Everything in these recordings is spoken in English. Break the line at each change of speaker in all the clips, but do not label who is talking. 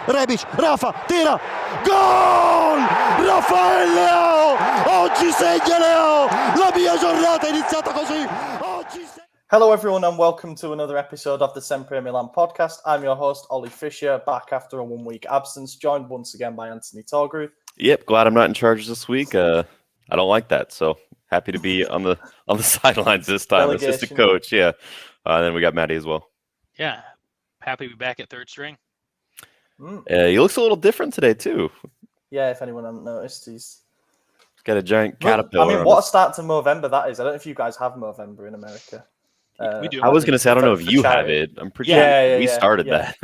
Rebic, Rafa, tira, gol! Rafael Leao! Oggi segna Leo! La mia giornata è iniziata così! Hello everyone and welcome to another episode of the SempreMilan podcast. I'm your host, Ollie Fisher, back after a 1 week absence, joined once again by Anthony Torgrew.
Yep, glad I'm not in charge this week. I don't like that, so happy to be on the sidelines this time.
Delegation.
Assistant coach, yeah. Then we got Maddie as well.
Yeah, happy to be back at third string.
He looks a little different today too.
Yeah, if anyone hasn't noticed, he's
got a giant caterpillar.
I mean, what a start to Movember that is. I don't know if you guys have Movember in America.
We do.
I was going to say, I don't know if you have it. I'm pretty sure we started that.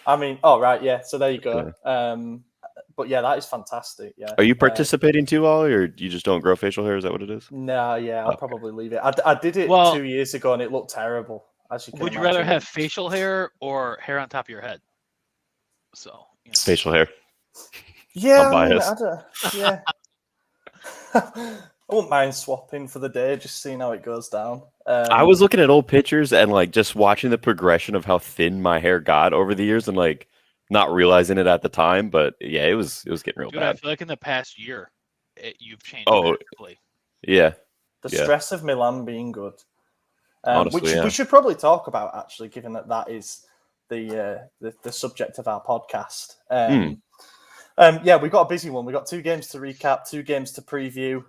I mean, oh, right, yeah. So there you go. But yeah, that is fantastic. Yeah.
Are you participating too, Ollie, or you just don't grow facial hair? Is that what it is?
No, yeah, I'll probably leave it. I did it 2 years ago and it looked terrible. As you can
would you
imagine.
rather have facial hair or hair on top of your head? So, you know.
Facial hair.
Yeah,
I mean,
yeah. I wouldn't mind swapping for the day, just seeing how it goes down.
I was looking at old pictures and like just watching the progression of how thin my hair got over the years and like not realizing it at the time, but yeah, it was getting real bad.
I feel like in the past year, you've changed.
Yeah.
The stress of Milan being good,
Honestly,
which we should probably talk about actually, given that is the subject of our podcast. Yeah, we've got a busy one. We've got 2 games to recap, 2 games to preview.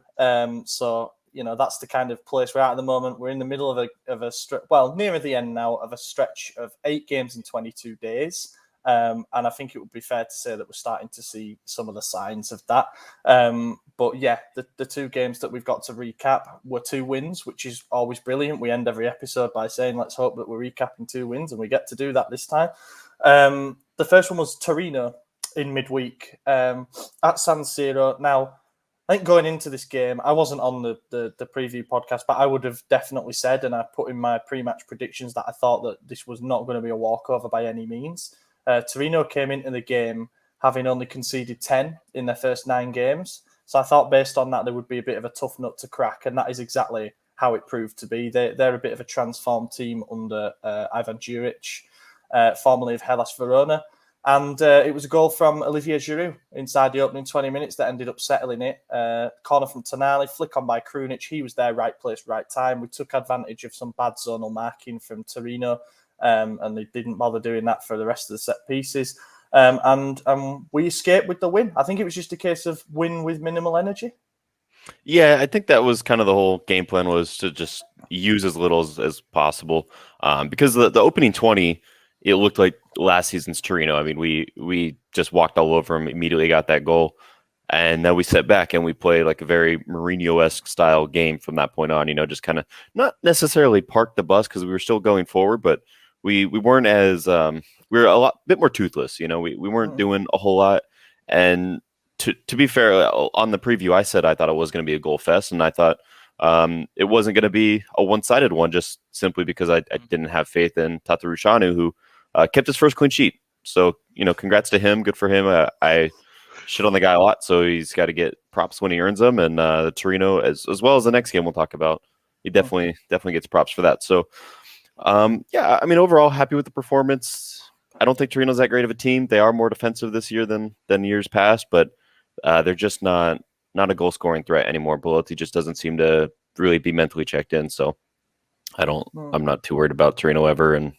So, you know, that's the kind of place we're at the moment. We're in the middle of a nearer the end now of a stretch of 8 games in 22 days. And I think it would be fair to say that we're starting to see some of the signs of that. But yeah, the 2 games that we've got to recap were 2 wins, which is always brilliant. We end every episode by saying, let's hope that we're recapping 2 wins, and we get to do that this time. The first one was Torino in midweek at San Siro. Now, I think going into this game, I wasn't on the preview podcast, but I would have definitely said, and I put in my pre-match predictions, that I thought that this was not going to be a walkover by any means. Torino came into the game having only conceded 10 in their first 9 games. So I thought based on that, there would be a bit of a tough nut to crack, and that is exactly how it proved to be. They're a bit of a transformed team under Ivan Juric, formerly of Hellas Verona. And it was a goal from Olivier Giroud inside the opening 20 minutes that ended up settling it. Corner from Tonali, flick on by Krunic. He was there, right place, right time. We took advantage of some bad zonal marking from Torino, and they didn't bother doing that for the rest of the set pieces. And we escaped with the win. I think it was just a case of win with minimal energy.
Yeah, I think that was kind of the whole game plan, was to just use as little as possible. Because the opening 20, it looked like last season's Torino. I mean, we just walked all over them, immediately got that goal. And then we set back and we played like a very Mourinho-esque style game from that point on, you know, just kind of not necessarily park the bus because we were still going forward, but we weren't as we were a bit more toothless, you know, we weren't doing a whole lot. And to be fair, on the preview, I said I thought it was going to be a goal fest, and I thought it wasn't going to be a one-sided one, just simply because I didn't have faith in Tatarushanu, who kept his first clean sheet. So, you know, congrats to him. Good for him. I shit on the guy a lot, so he's got to get props when he earns them. And Torino, as well as the next game we'll talk about, he definitely gets props for that. So, yeah, I mean, overall, happy with the performance. I don't think Torino's that great of a team. They are more defensive this year than years past, but they're just not a goal-scoring threat anymore. Belotti just doesn't seem to really be mentally checked in, so I'm not too worried about Torino ever, and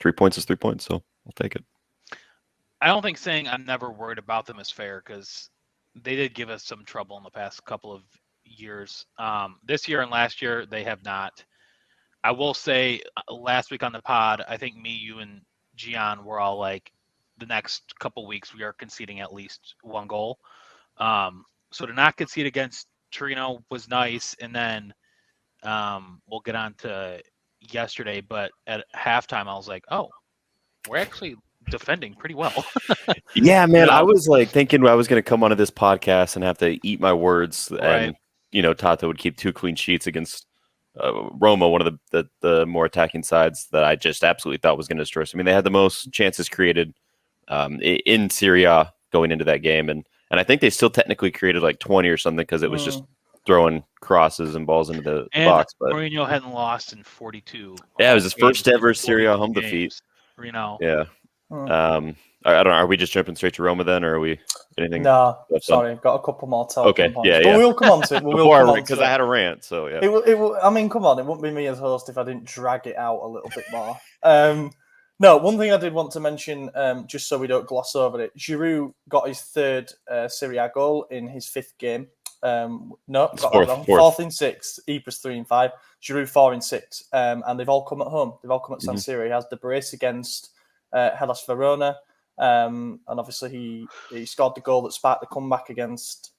3 points is 3 points, so I'll take it.
I don't think saying I'm never worried about them is fair, because they did give us some trouble in the past couple of years. This year and last year, they have not. I will say last week on the pod, I think me, you, and Gian were all like, the next couple weeks we are conceding at least 1 goal. So to not concede against Torino was nice. And then we'll get on to yesterday, but at halftime I was like, oh, we're actually defending pretty well.
Yeah, man. I was like thinking I was going to come onto this podcast and have to eat my words. Right. And, you know, Tata would keep 2 clean sheets against Roma, one of the more attacking sides that I just absolutely thought was going to destroy us. I mean, they had the most chances created in Serie A going into that game. And I think they still technically created like 20 or something, because it was just throwing crosses and balls into the box. But
Mourinho hadn't lost in 42.
Yeah, it was his first ever Serie A home defeat.
You know.
Yeah. I don't know. Are we just jumping straight to Roma then, or are we anything?
No, sorry, got a couple more talking
Okay,
points. But we'll come on to it.
Because I had a rant, so yeah.
I mean, come on, it wouldn't be me as host if I didn't drag it out a little bit more. No, one thing I did want to mention, just so we don't gloss over it, Giroud got his third Serie A goal in his fifth game. No, got that wrong. Fourth in six. Ypres 3 and 5. Giroud 4 and 6. And they've all come at home. They've all come at San Siro. He has the brace against Hellas Verona. And obviously he scored the goal that sparked the comeback against.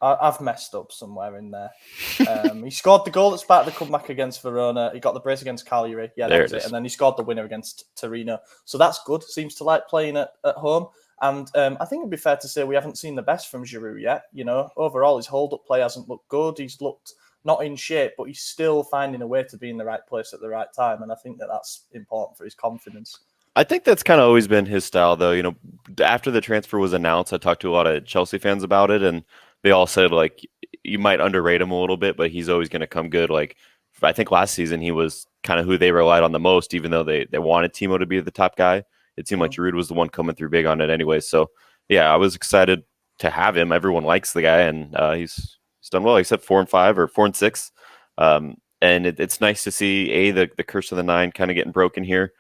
I've messed up somewhere in there. He scored the goal that sparked the comeback against Verona. He got the brace against Cagliari. Yeah, that was it. And then he scored the winner against Torino. So that's good. Seems to like playing at home. And I think it'd be fair to say we haven't seen the best from Giroud yet. You know, overall his hold-up play hasn't looked good. He's looked not in shape, but he's still finding a way to be in the right place at the right time. And I think that's important for his confidence.
I think that's kind of always been his style, though. You know, after the transfer was announced, I talked to a lot of Chelsea fans about it, and they all said, like, you might underrate him a little bit, but he's always going to come good. Like, I think last season he was kind of who they relied on the most, even though they wanted Timo to be the top guy. It seemed like Giroud was the one coming through big on it anyway. So, yeah, I was excited to have him. Everyone likes the guy, and he's done well. He said 4 and 5 or 4 and 6. And it's nice to see, the curse of the 9 kind of getting broken here.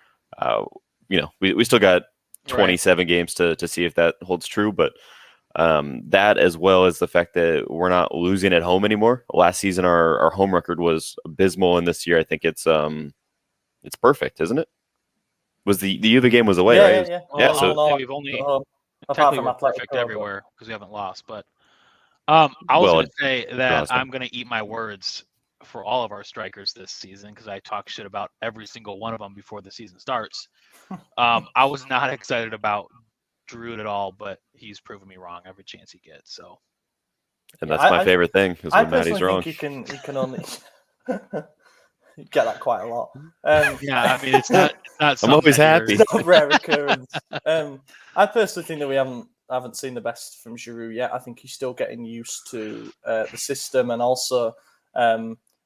You know, we still got 27 games to see if that holds true, but that as well as the fact that we're not losing at home anymore. Last season, our home record was abysmal, and this year I think it's perfect, isn't it? Was the year the game was away, right?
Yeah.
Well,
so
we've only
apart from
we're perfect everywhere because we haven't lost. But I was going to say that I'm going to eat my words for all of our strikers this season because I talk shit about every single one of them before the season starts. I was not excited about Giroud at all, but he's proven me wrong every chance he gets. So,
and that's my favorite thing is when Maddie's wrong.
I think he can only you get that quite a lot.
Yeah, I mean it's not.
I'm always happy.
It's not a rare occurrence. I personally think that we haven't seen the best from Giroud yet. I think he's still getting used to the system, and also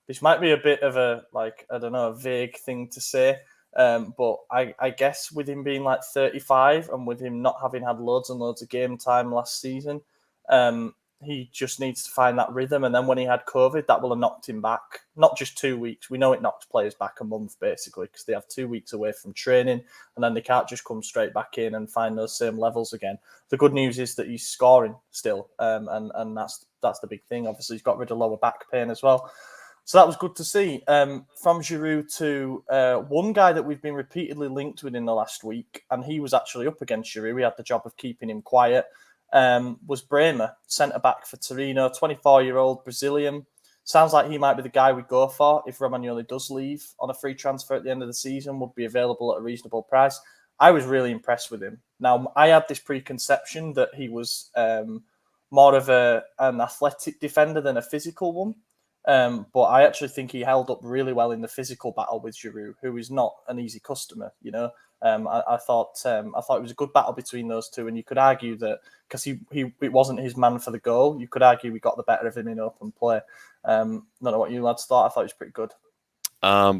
this might be a bit of a a vague thing to say. But I guess with him being like 35 and with him not having had loads and loads of game time last season, he just needs to find that rhythm. And then when he had COVID, that will have knocked him back, not just 2 weeks. We know it knocks players back a month, basically, because they have 2 weeks away from training and then they can't just come straight back in and find those same levels again. The good news is that he's scoring still. And that's the big thing. Obviously, he's got rid of lower back pain as well. So that was good to see. From Giroud to one guy that we've been repeatedly linked with in the last week, and he was actually up against Giroud. We had the job of keeping him quiet. Was Bremer, centre-back for Torino, 24-year-old Brazilian. Sounds like he might be the guy we go for if Romagnoli does leave on a free transfer at the end of the season, would be available at a reasonable price. I was really impressed with him. Now, I had this preconception that he was more of an athletic defender than a physical one. But I actually think he held up really well in the physical battle with Giroud, who is not an easy customer. You know, I thought it was a good battle between those two, and you could argue that because it wasn't his man for the goal, you could argue we got the better of him in open play. Don't know what you lads thought. I thought it was pretty good.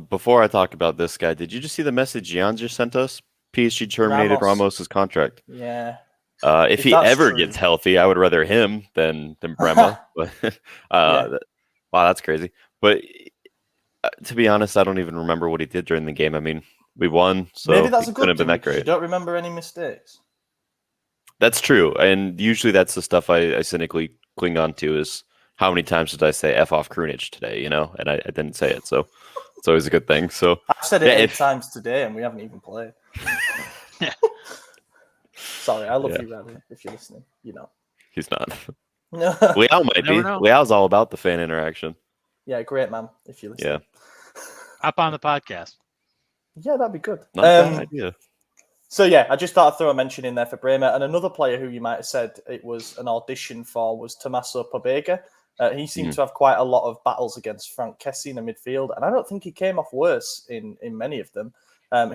Before I talk about this guy, did you just see the message Jan just sent us? PSG terminated Ramos's contract.
Yeah.
If he ever gets healthy, I would rather him than Bremer. But wow, that's crazy. But to be honest, I don't even remember what he did during the game. I mean, we won, so
maybe that's a good
thing. That great.
You don't remember any mistakes.
That's true, and usually that's the stuff I cynically cling on to is how many times did I say "f off Krunic" today? You know, and I didn't say it, so it's always a good thing. So
I've said it 8 times today, and we haven't even played. Sorry, I love you, Randy. If you're listening, you know
he's not. Leao might be. Leao's all about the fan interaction.
Yeah, great man. If you listen,
hop on the podcast.
Yeah, that'd be good.
Not a bad idea.
So yeah, I just thought I'd throw a mention in there for Bremer, and another player who you might have said it was an audition for was Tommaso Pobega. He seemed to have quite a lot of battles against Frank Kessie in the midfield, and I don't think he came off worse in many of them.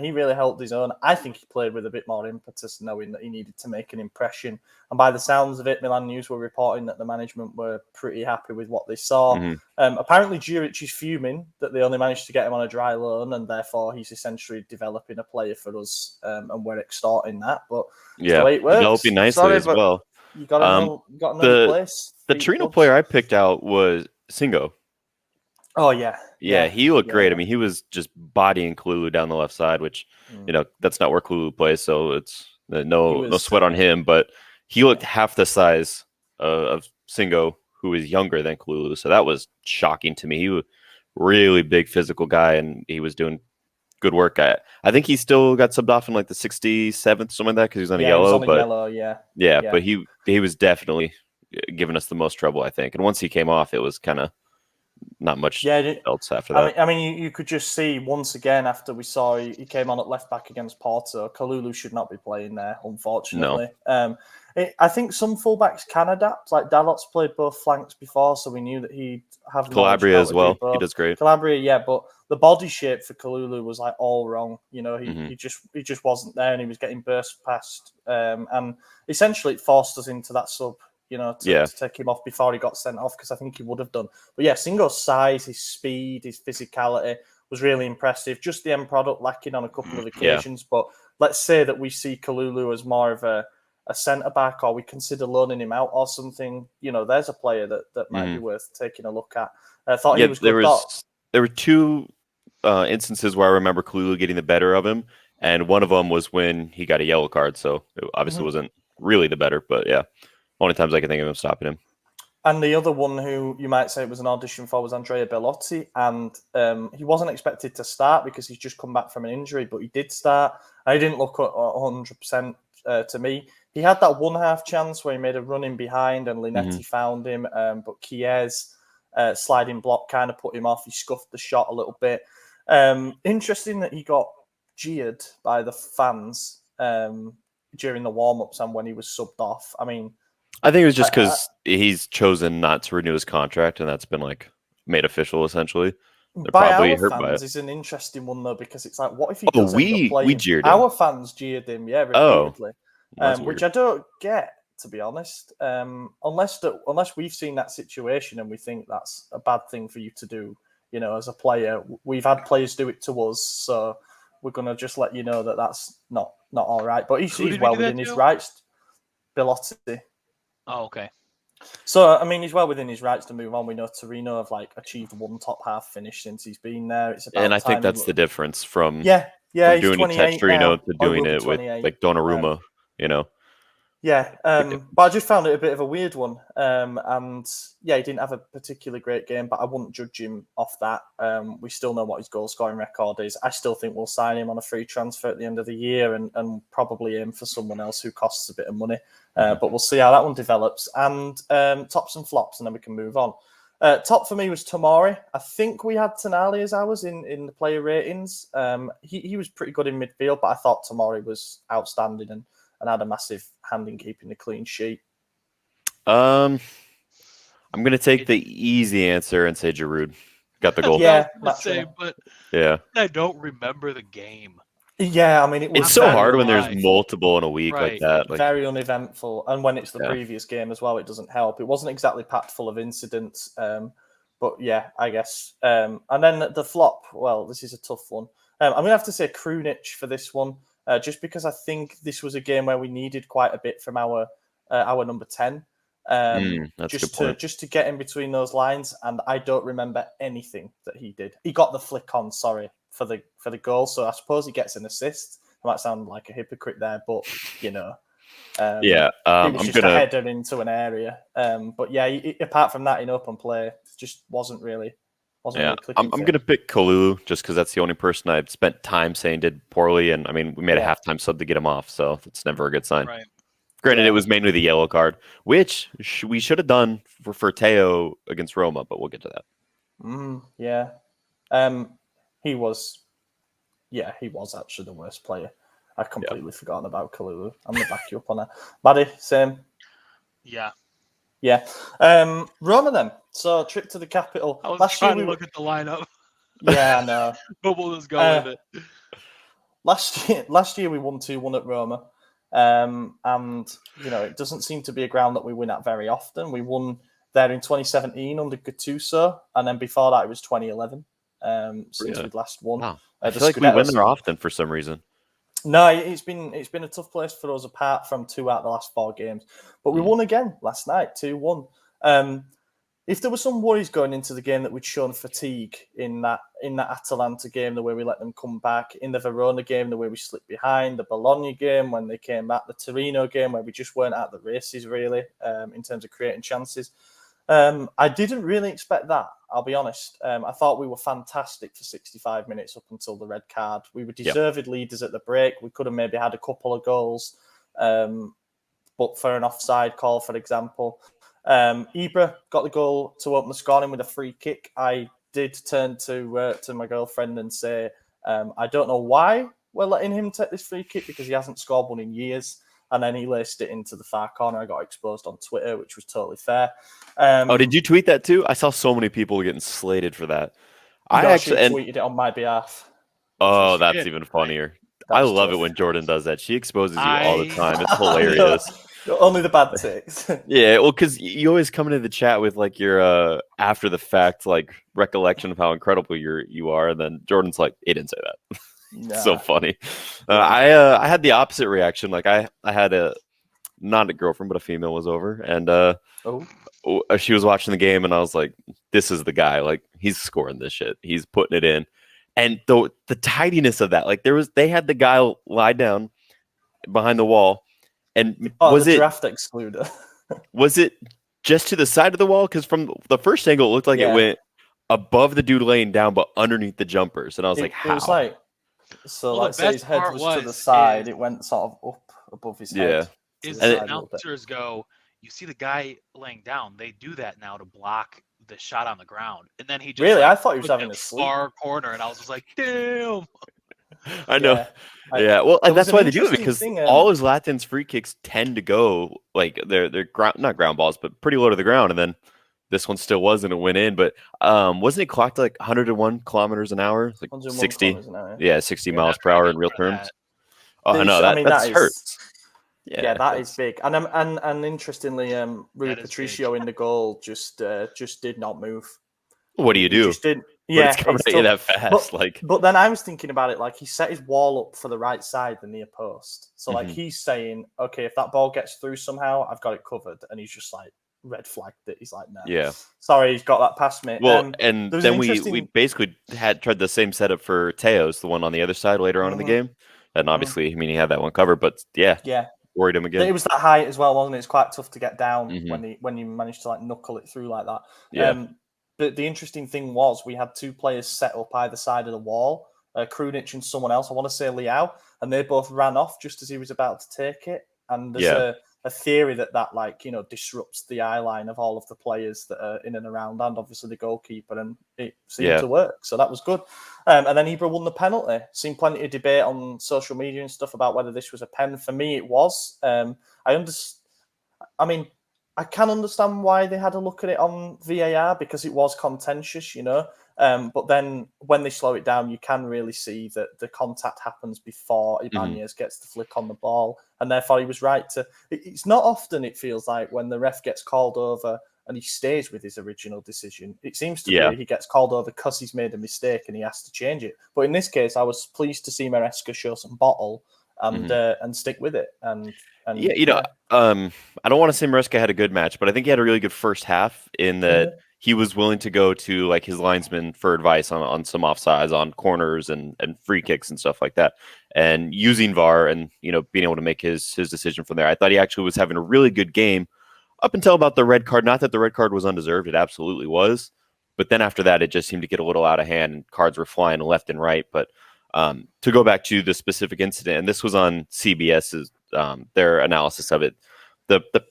He really held his own. I think he played with a bit more impetus, knowing that he needed to make an impression. And by the sounds of it, Milan News were reporting that the management were pretty happy with what they saw. Apparently, Juric is fuming that they only managed to get him on a dry loan, and therefore he's essentially developing a player for us, and we're extorting that. But it's the way it works.
Developing nicely as well.
You got to know the place.
The Torino player I picked out was Singo.
Oh, yeah.
Yeah, he looked great. I mean, he was just bodying Kalulu down the left side, which, that's not where Kalulu plays, so it's no sweat on him. But he looked half the size of Singo, who is younger than Kalulu, so that was shocking to me. He was a really big physical guy, and he was doing good work. I think he still got subbed off in like the 67th, something like that, because he was on a yellow. Yeah, but he was definitely giving us the most trouble, I think. And once he came off, it was kind of not much else after that.
I mean, you could just see once again after we saw he came on at left back against Porto. Kalulu should not be playing there, unfortunately. No. I think some fullbacks can adapt. Like Dalot's played both flanks before, so we knew that he'd have
Calabria as well. He does great.
Calabria, but the body shape for Kalulu was like all wrong. He just wasn't there, and he was getting burst past. And essentially, it forced us into that sub. To take him off before he got sent off, because I think he would have done. But yeah, Singo's size, his speed, his physicality was really impressive. Just the end product lacking on a couple of occasions. But let's say that we see Kalulu as more of a centre-back, or we consider loaning him out or something. There's a player that might be worth taking a look at. I thought he was good.
There were two instances where I remember Kalulu getting the better of him, and one of them was when he got a yellow card, so it obviously wasn't really the better, but yeah. Only times I can think of him stopping him.
And the other one who you might say it was an audition for was Andrea Bellotti. And he wasn't expected to start because he's just come back from an injury, but he did start. And he didn't look 100% to me. He had that one half chance where he made a run in behind and Linetti found him. But Chies sliding block kind of put him off. He scuffed the shot a little bit. Interesting that he got jeered by the fans during the warm-ups and when he was subbed off. I mean,
I think it was just because he's chosen not to renew his contract, and that's been made official essentially. They're probably hurt by it.
It's an interesting one though, because it's like, what if he doesn't play?
We jeered him.
Our fans jeered him, repeatedly, which I don't get, to be honest. Unless we've seen that situation and we think that's a bad thing for you to do, as a player. We've had players do it to us, so we're gonna just let you know that that's not all right. But he's well within his rights. Bellotti.
Oh, okay.
So, I mean, he's well within his rights to move on. We know Torino have achieved one top half finish since he's been there. It's about
and I think that's the difference from
from
doing it at Torino to doing it with Donnarumma.
Yeah, but I just found it a bit of a weird one. And he didn't have a particularly great game, but I wouldn't judge him off that. We still know what his goal scoring record is. I still think we'll sign him on a free transfer at the end of the year and probably aim for someone else who costs a bit of money. But we'll see how that one develops. And tops and flops, and then we can move on. Top for me was Tomori. I think we had Tonali as ours in the player ratings. He was pretty good in midfield, but I thought Tomori was outstanding and had a massive hand in keeping the clean sheet.
I'm going to take the easy answer and say Giroud. Got the goal.
Yeah,
I don't remember the game.
Yeah, I mean,
it's so hard when there's multiple in a week like that.
Very uneventful. And when it's the previous game as well, it doesn't help. It wasn't exactly packed full of incidents. But yeah, I guess. And then the flop, well, this is a tough one. I'm going to have to say Krunic for this one. Just because I think this was a game where we needed quite a bit from our number 10, just to get in between those lines, and I don't remember anything that he did. He got the flick on, for the goal, so I suppose he gets an assist. I might sound like a hypocrite there, but it was just a header into an area. But yeah, apart from that, in open play, it just wasn't really.
I'm going to pick Kalulu just because that's the only person I've spent time saying did poorly. And I mean, we made a halftime sub to get him off, so it's never a good sign. Right. Granted, it was mainly the yellow card, which we should have done for Teo against Roma, but we'll get to that.
He was actually the worst player. I've completely forgotten about Kalulu. I'm going to back you up on that. Maddie, same? Yeah. Roma then. So trip to the capital.
I was trying to look at the lineup.
Yeah, I know.
But we'll just go with it.
last year we won 2-1 at Roma, and it doesn't seem to be a ground that we win at very often. We won there in 2017 under Gattuso, and then before that it was 2011 since we'd last won.
Wow. I feel like we win there often for some reason.
No, it's been a tough place for us apart from 2 out of the last 4 games. But we won again last night, 2-1. If there were some worries going into the game that we'd shown fatigue in that Atalanta game, the way we let them come back, in the Verona game, the way we slipped behind, the Bologna game when they came back, the Torino game where we just weren't at the races really in terms of creating chances. I didn't really expect that, I'll be honest. I thought we were fantastic for 65 minutes up until the red card. We were deserved leaders at the break. We could have maybe had a couple of goals, but for an offside call, for example. Ibra got the goal to open the scoring with a free kick. I did turn to my girlfriend and say, I don't know why we're letting him take this free kick because he hasn't scored one in years. And then he laced it into the far corner. I got exposed on Twitter, which was totally fair.
Did you tweet that too? I saw so many people getting slated for that.
She tweeted it on my behalf.
Oh, that's even funnier. I love it when Jordan does that. She exposes you all the time. It's hilarious.
Only the bad takes.
Yeah, well, because you always come into the chat with like your after the fact like recollection of how incredible you are, and then Jordan's like, he didn't say that. Nah. So funny. I had the opposite reaction. Like I had not a girlfriend, but a female was over, and she was watching the game, and I was like, this is the guy. Like he's scoring this shit. He's putting it in, and the tidiness of that. Like they had the guy lie down behind the wall, and was it
draft excluder?
Was it just to the side of the wall? Because from the first angle, it looked like it went above the dude laying down, but underneath the jumpers, and I was like, how?
It was like. So, like, say his head was to the side, it went sort of up above his head.
Yeah. As the announcers go, you see the guy laying down. They do that now to block the shot on the ground. And then he just
I thought he was having a sleep.
Far corner, and I was just like, damn.
I know. Yeah. Well, and that's why they do it, because all of Zlatan's free kicks tend to go like they're not ground balls, but pretty low to the ground, and then this one still wasn't, it went in, but wasn't it clocked like 101 kilometers an hour? Like 60, 60 miles per hour in real terms. Oh, I know that hurts.
Yeah, that is big. And interestingly, Rui Patricio in the goal just did not move.
What do you do?
Just didn't.
Yeah, it's coming at you that fast.
But then I was thinking about it, like he set his wall up for the right side, the near post. So like he's saying, okay, if that ball gets through somehow, I've got it covered, and he's just like. Red flagged it. He's like, no. Yeah. Sorry, he's got that past me.
Well, and then we basically tried the same setup for Teos, the one on the other side later on in the game. And obviously, I mean, he had that one covered, but worried him again.
It was that height as well, wasn't it? It's quite tough to get down when you manage to like knuckle it through like that. Yeah. But the interesting thing was we had 2 players set up either side of the wall, Krunic and someone else. I want to say Leao, and they both ran off just as he was about to take it. And there's a theory that like, disrupts the eye line of all of the players that are in and around, and obviously the goalkeeper, and it seemed to work. So that was good. And then Ibra won the penalty. Seen plenty of debate on social media and stuff about whether this was a pen. For me, it was. I can understand why they had a look at it on VAR because it was contentious, but then when they slow it down, you can really see that the contact happens before Ibanez gets the flick on the ball. And therefore, he was right to... It's not often, it feels like, when the ref gets called over and he stays with his original decision. It seems to be he gets called over because he's made a mistake and he has to change it. But in this case, I was pleased to see Maresca show some bottle and stick with it. And I don't want to say Maresca had a good match, but I think he had a really good first half in that he was willing to go to like his linesman for advice on some offsides, on corners and free kicks and stuff like that, and using VAR and being able to make his decision from there. I thought he actually was having a really good game up until about the red card. Not that the red card was undeserved; it absolutely was. But then after that, it just seemed to get a little out of hand, and cards were flying left and right. But to go back to the specific incident, and this was on CBS's their analysis of it,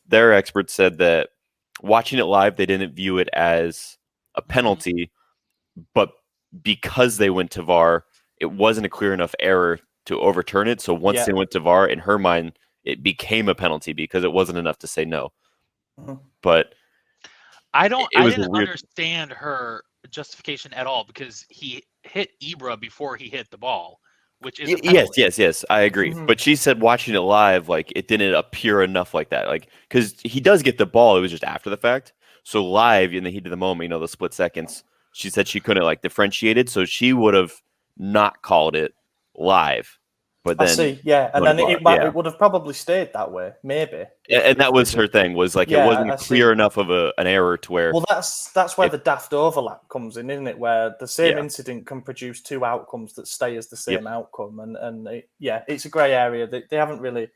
their experts said that watching it live, they didn't view it as a penalty, but because they went to VAR, it wasn't a clear enough error to overturn it. So once they went to VAR, in her mind, it became a penalty because it wasn't enough to say no. But
I didn't understand her justification at all because he hit Ibra before he hit the ball. which is a penalty.
Yes, I agree. But she said watching it live, like it didn't appear enough like that, like because he does get the ball, it was just after the fact. So live in the heat of the moment, the split seconds, she said she couldn't like differentiate it, so she would have not called it live. But then
I see, yeah, and then it would have probably stayed that way, maybe.
And that was her thing, was like it wasn't clear enough of an error to where.
Well, that's where the daft overlap comes in, isn't it? Where the same incident can produce two outcomes that stay as the same outcome, and it's a grey area. They haven't really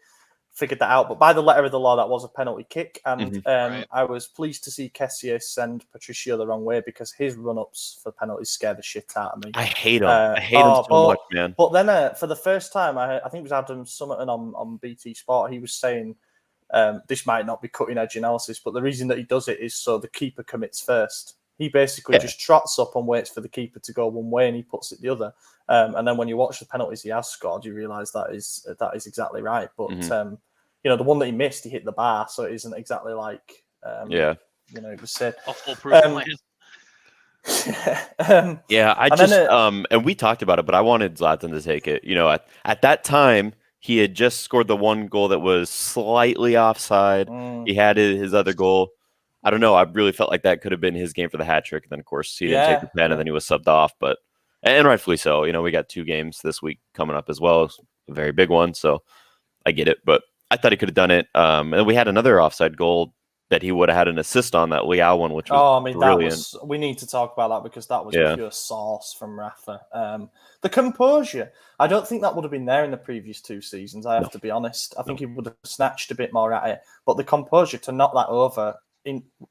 figured that out. But by the letter of the law, that was a penalty kick, and I was pleased to see Kessié send Patricio the wrong way, because his run-ups for penalties scare the shit out of me.
I hate him. I hate him so much, man.
But then for the first time, I think it was Adam Summerton on BT Sport, he was saying, this might not be cutting edge analysis, but the reason that he does it is so the keeper commits first. He basically just trots up and waits for the keeper to go one way, and he puts it the other. And then when you watch the penalties he has scored, you realise that is exactly right. But the one that he missed, he hit the bar, so it isn't exactly like it was said.
A foolproof plan.
I just and we talked about it, but I wanted Zlatan to take it. At that time, he had just scored the one goal that was slightly offside. He had his other goal. I don't know. I really felt like that could have been his game for the hat trick. And then, of course, he didn't take the pen, and then he was subbed off. And rightfully so. We got 2 games this week coming up as well. A very big one. So I get it. But I thought he could have done it. And we had another offside goal that he would have had an assist on, that Leao one, which was brilliant.
We need to talk about that, because that was pure sauce from Rafa. The composure, I don't think that would have been there in the previous 2 seasons, I have to be honest. I think he would have snatched a bit more at it. But the composure to knock that over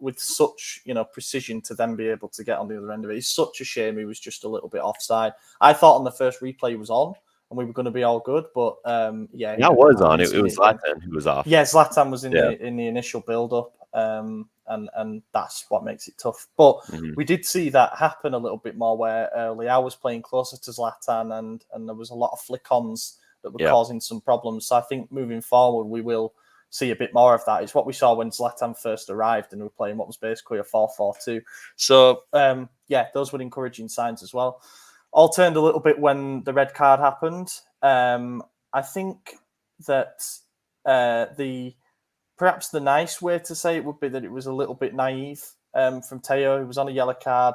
with such precision, to then be able to get on the other end of it, it's such a shame he was just a little bit offside. I thought on the first replay he was on, and we were going to be all good, but
that was on. It was Zlatan who was off.
Yeah, Zlatan was in the initial build-up, and that's what makes it tough. But we did see that happen a little bit more, where Leao was playing closer to Zlatan, and there was a lot of flick-ons that were causing some problems. So I think moving forward, we will see a bit more of that. It's what we saw when Zlatan first arrived, and we were playing what was basically a 4-4-2. So those were encouraging signs as well. All turned a little bit when the red card happened. I think that perhaps the nice way to say it would be that it was a little bit naive from Teo, who was on a yellow card.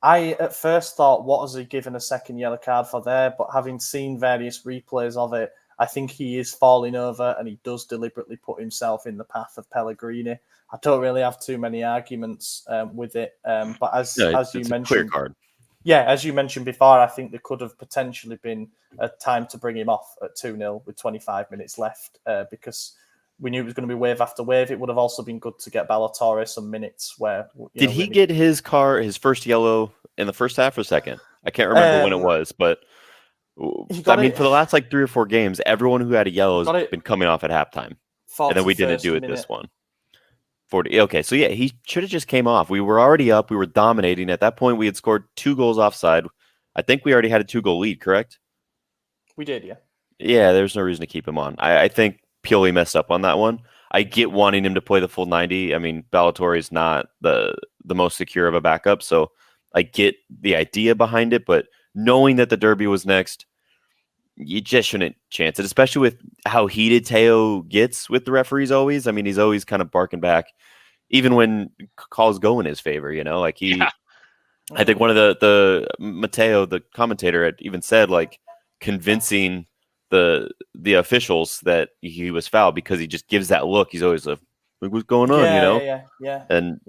I at first thought, what has he given a second yellow card for there? But having seen various replays of it, I think he is falling over, and he does deliberately put himself in the path of Pellegrini. I don't really have too many arguments with it. But as you mentioned,
clear card.
Yeah, as you mentioned before, I think there could have potentially been a time to bring him off at 2-0 with 25 minutes left, because we knew it was going to be wave after wave. It would have also been good to get Ballatore some minutes where...
Did he get his first yellow in the first half or second? I can't remember when it was, but for the last 3 or 4 games, everyone who had a yellow has been coming off at halftime. And then we didn't do it this one. 40. Okay, so he should have just came off. We were already up. We were dominating. At that point, we had scored 2 goals offside. I think we already had a 2-goal lead, correct?
We did, yeah.
Yeah, there's no reason to keep him on. I think Pioli messed up on that one. I get wanting him to play the full 90. I mean, Ballatore is not the most secure of a backup, so I get the idea behind it, but knowing that the derby was next, you just shouldn't chance it, especially with how heated Teo gets with the referees always. I mean, he's always kind of barking back, even when calls go in his favor, I think one of the Matteo, the commentator, had even said, convincing the officials that he was fouled, because he just gives that look. He's always like, what's going on,
Yeah.
And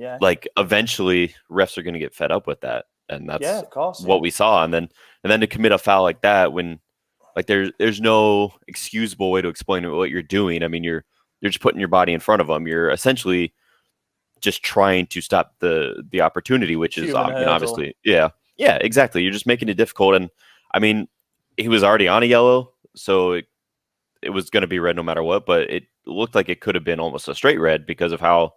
eventually refs are going to get fed up with that. And that's
of course,
what we saw. And then to commit a foul like that, when there's no excusable way to explain what you're doing. I mean, you're just putting your body in front of them. You're essentially just trying to stop the opportunity, which is obviously, exactly. You're just making it difficult. And I mean, he was already on a yellow, so it was going to be red no matter what. But it looked like it could have been almost a straight red because of how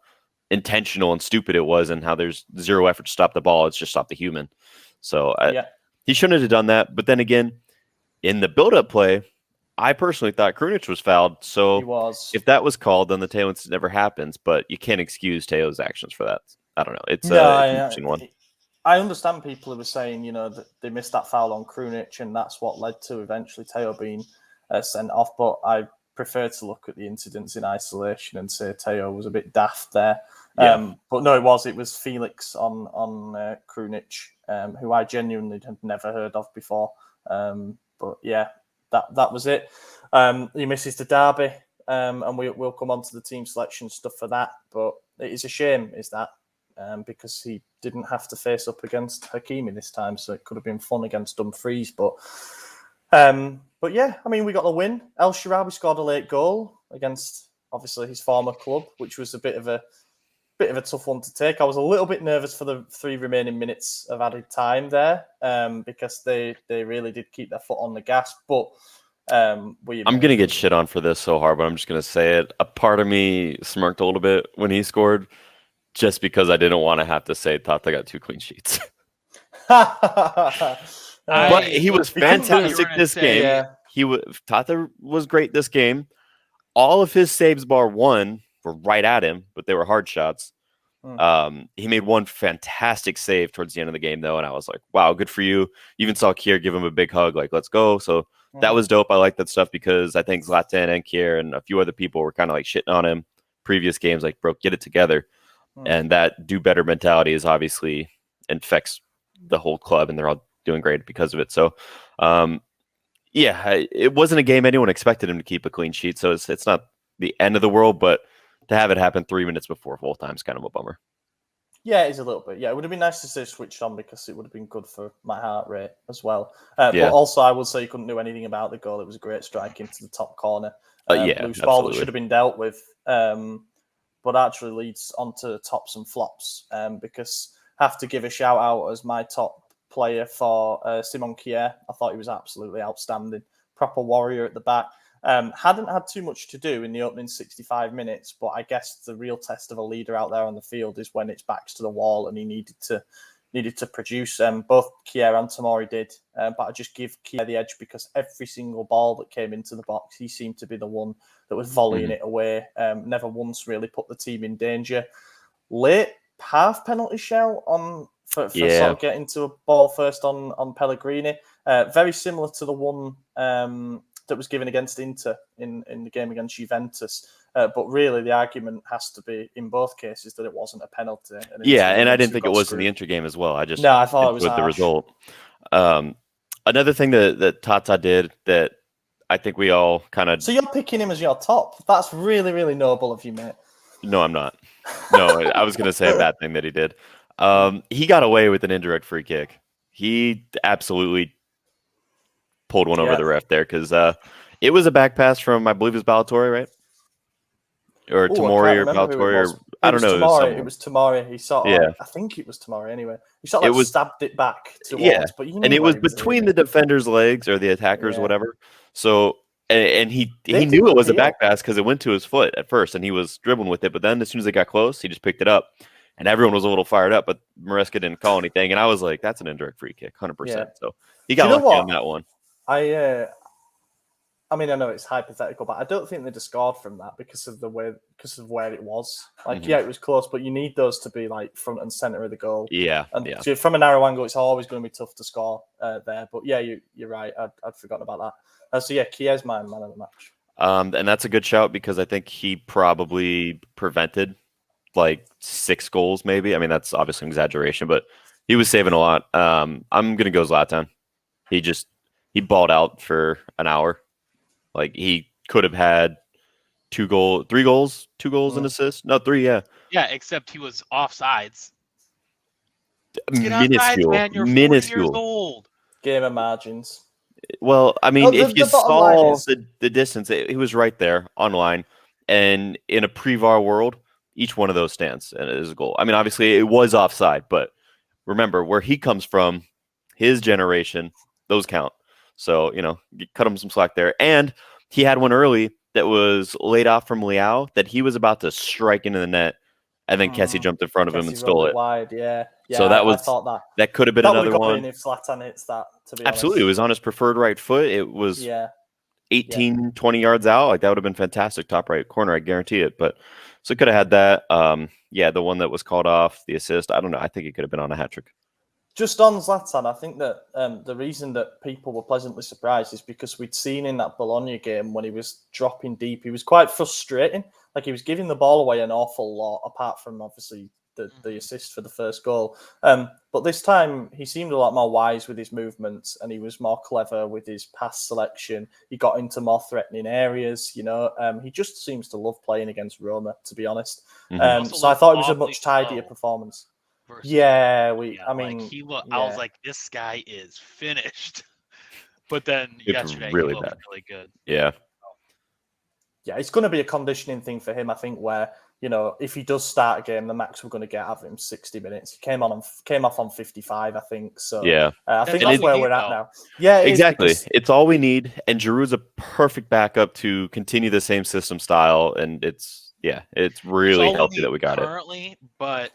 intentional and stupid it was, and how there's zero effort to stop the ball. It's just stop the human. So he shouldn't have done that. But then again, in the build-up play, I personally thought Krunic was fouled. So if that was called, then the Teo incident never happens. But you can't excuse Teo's actions for that. I don't know. It's an interesting one.
I understand people who were saying, that they missed that foul on Krunic, and that's what led to eventually Teo being sent off. But I prefer to look at the incidents in isolation and say Teo was a bit daft there.
Yeah.
But no, it was Felix on Krunic, who I genuinely had never heard of before. But yeah, that was it. He misses the derby, and we'll come on to the team selection stuff for that. But it is a shame, is that? Because he didn't have to face up against Hakimi this time, so it could have been fun against Dumfries. But yeah, I mean, we got the win. El Shaarawy scored a late goal against obviously his former club, which was a bit of a tough one to take. I was a little bit nervous for the 3 remaining minutes of added time there, because they really did keep their foot on the gas. But
I'm gonna get shit on for this so hard, but I'm just gonna say it. A part of me smirked a little bit when he scored, just because I didn't want to have to say Tata got 2 clean sheets. But he was fantastic this game. Yeah. Tata was great this game. All of his saves bar one were right at him, but they were hard shots. He made one fantastic save towards the end of the game, though, and I was like, wow, good for you. You even saw Kier give him a big hug, like, let's go. So that was dope. I like that stuff because I think Zlatan and Kier and a few other people were kind of like shitting on him previous games, like, bro, get it together. And that do better mentality is obviously infects the whole club, and they're all doing great because of it. So, yeah, it wasn't a game anyone expected him to keep a clean sheet, so it's not the end of the world, but to have it happen 3 minutes before full time is kind of a bummer.
Yeah, it is a little bit. Yeah, it would have been nice to stay switched on because it would have been good for my heart rate as well. But also, I will say you couldn't do anything about the goal. It was a great strike into the top corner. Loose ball that should have been dealt with. But actually leads on to tops and flops, because I have to give a shout out as my top player for Simon Kier. I thought he was absolutely outstanding. Proper warrior at the back. Hadn't had too much to do in the opening 65 minutes, but I guess the real test of a leader out there on the field is when it's backs to the wall and he needed to produce. Both Kier and Tomori did, but I just give Kier the edge because every single ball that came into the box, he seemed to be the one that was volleying it away. Never once really put the team in danger. Late half penalty shell for sort of getting to a ball first on Pellegrini. Very similar to the one that was given against Inter in the game against Juventus. But really, the argument has to be in both cases that it wasn't a penalty.
And I didn't think it was in the Inter game as well. I
thought it was
with the result. Another thing that Tata did that I think we all kind of...
So you're picking him as your top? That's really, really noble of you, mate.
No, I'm not. No, I was going to say a bad thing that he did. He got away with an indirect free kick. He absolutely pulled one over the ref there because it was a back pass from, I believe it was Ballatore, right? Or Tomori or Ballatore, or I don't know.
It was Tomori. He sort of, I think it was Tomori anyway. He sort of stabbed it back towards, but
and it was between the defender's legs or the attackers, whatever. So, and he knew it was a back pass because it went to his foot at first, and he was dribbling with it. But then as soon as they got close, he just picked it up, and everyone was a little fired up. But Maresca didn't call anything, and I was like, "That's an indirect free kick, 100%." So he got lucky on that one.
I mean, I know it's hypothetical, but I don't think they'd have scored from that because of where it was. Like, it was close, but you need those to be like front and center of the goal. So from a narrow angle, it's always going to be tough to score there. But yeah, you're right. I'd forgotten about that. So yeah, Kier's my man of the match.
And that's a good shout because I think he probably prevented like 6 goals, maybe. I mean, that's obviously an exaggeration, but he was saving a lot. I'm gonna go Zlatan. He balled out for an hour. Like, he could have had 3 goals, 2 goals and assists. No, 3, yeah.
Yeah, except he was offsides.
Minuscule.
Man, you're 40 years old.
Game of margins.
Well, I mean, if you saw the distance, he was right there on line. And in a pre-VAR world, each one of those stands and is a goal. I mean, obviously, it was offside, but remember, where he comes from, his generation, those count. So, you cut him some slack there. And he had one early that was laid off from Leao that he was about to strike into the net. And then Kessie jumped in front of him and stole it.
Wide, yeah.
So I thought that could have been another one.
If Zlatan hits that, to be
Absolutely.
honest.
It was on his preferred right foot. It was 18, 20 yards out. Like, that would have been fantastic. Top right corner, I guarantee it. But so could have had that. The one that was called off, the assist. I don't know. I think it could have been on a hat trick.
Just on Zlatan, I think that the reason that people were pleasantly surprised is because we'd seen in that Bologna game when he was dropping deep, he was quite frustrating. Like he was giving the ball away an awful lot, apart from obviously the assist for the first goal. But this time he seemed a lot more wise with his movements, and he was more clever with his pass selection. He got into more threatening areas. He just seems to love playing against Roma, to be honest. So I thought it was a much tidier performance. Yeah, I
was like, this guy is finished. But then yesterday he looked really good.
Yeah.
Yeah, it's going to be a conditioning thing for him, I think, where, if he does start a game, the max we're going to get out of him 60 minutes. He came off on 55, I think. So
yeah,
I think that's where we're at now. Yeah,
exactly. It's all we need, and Giroud's a perfect backup to continue the same system style, and it's really healthy that we got
currently, but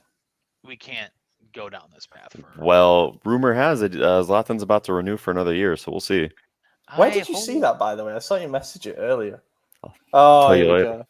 we can't go down this path.
Well, rumor has it Zlatan's about to renew for another year, so we'll see.
Where did you see that, by the way? I saw you message it earlier.
I'll
here we go.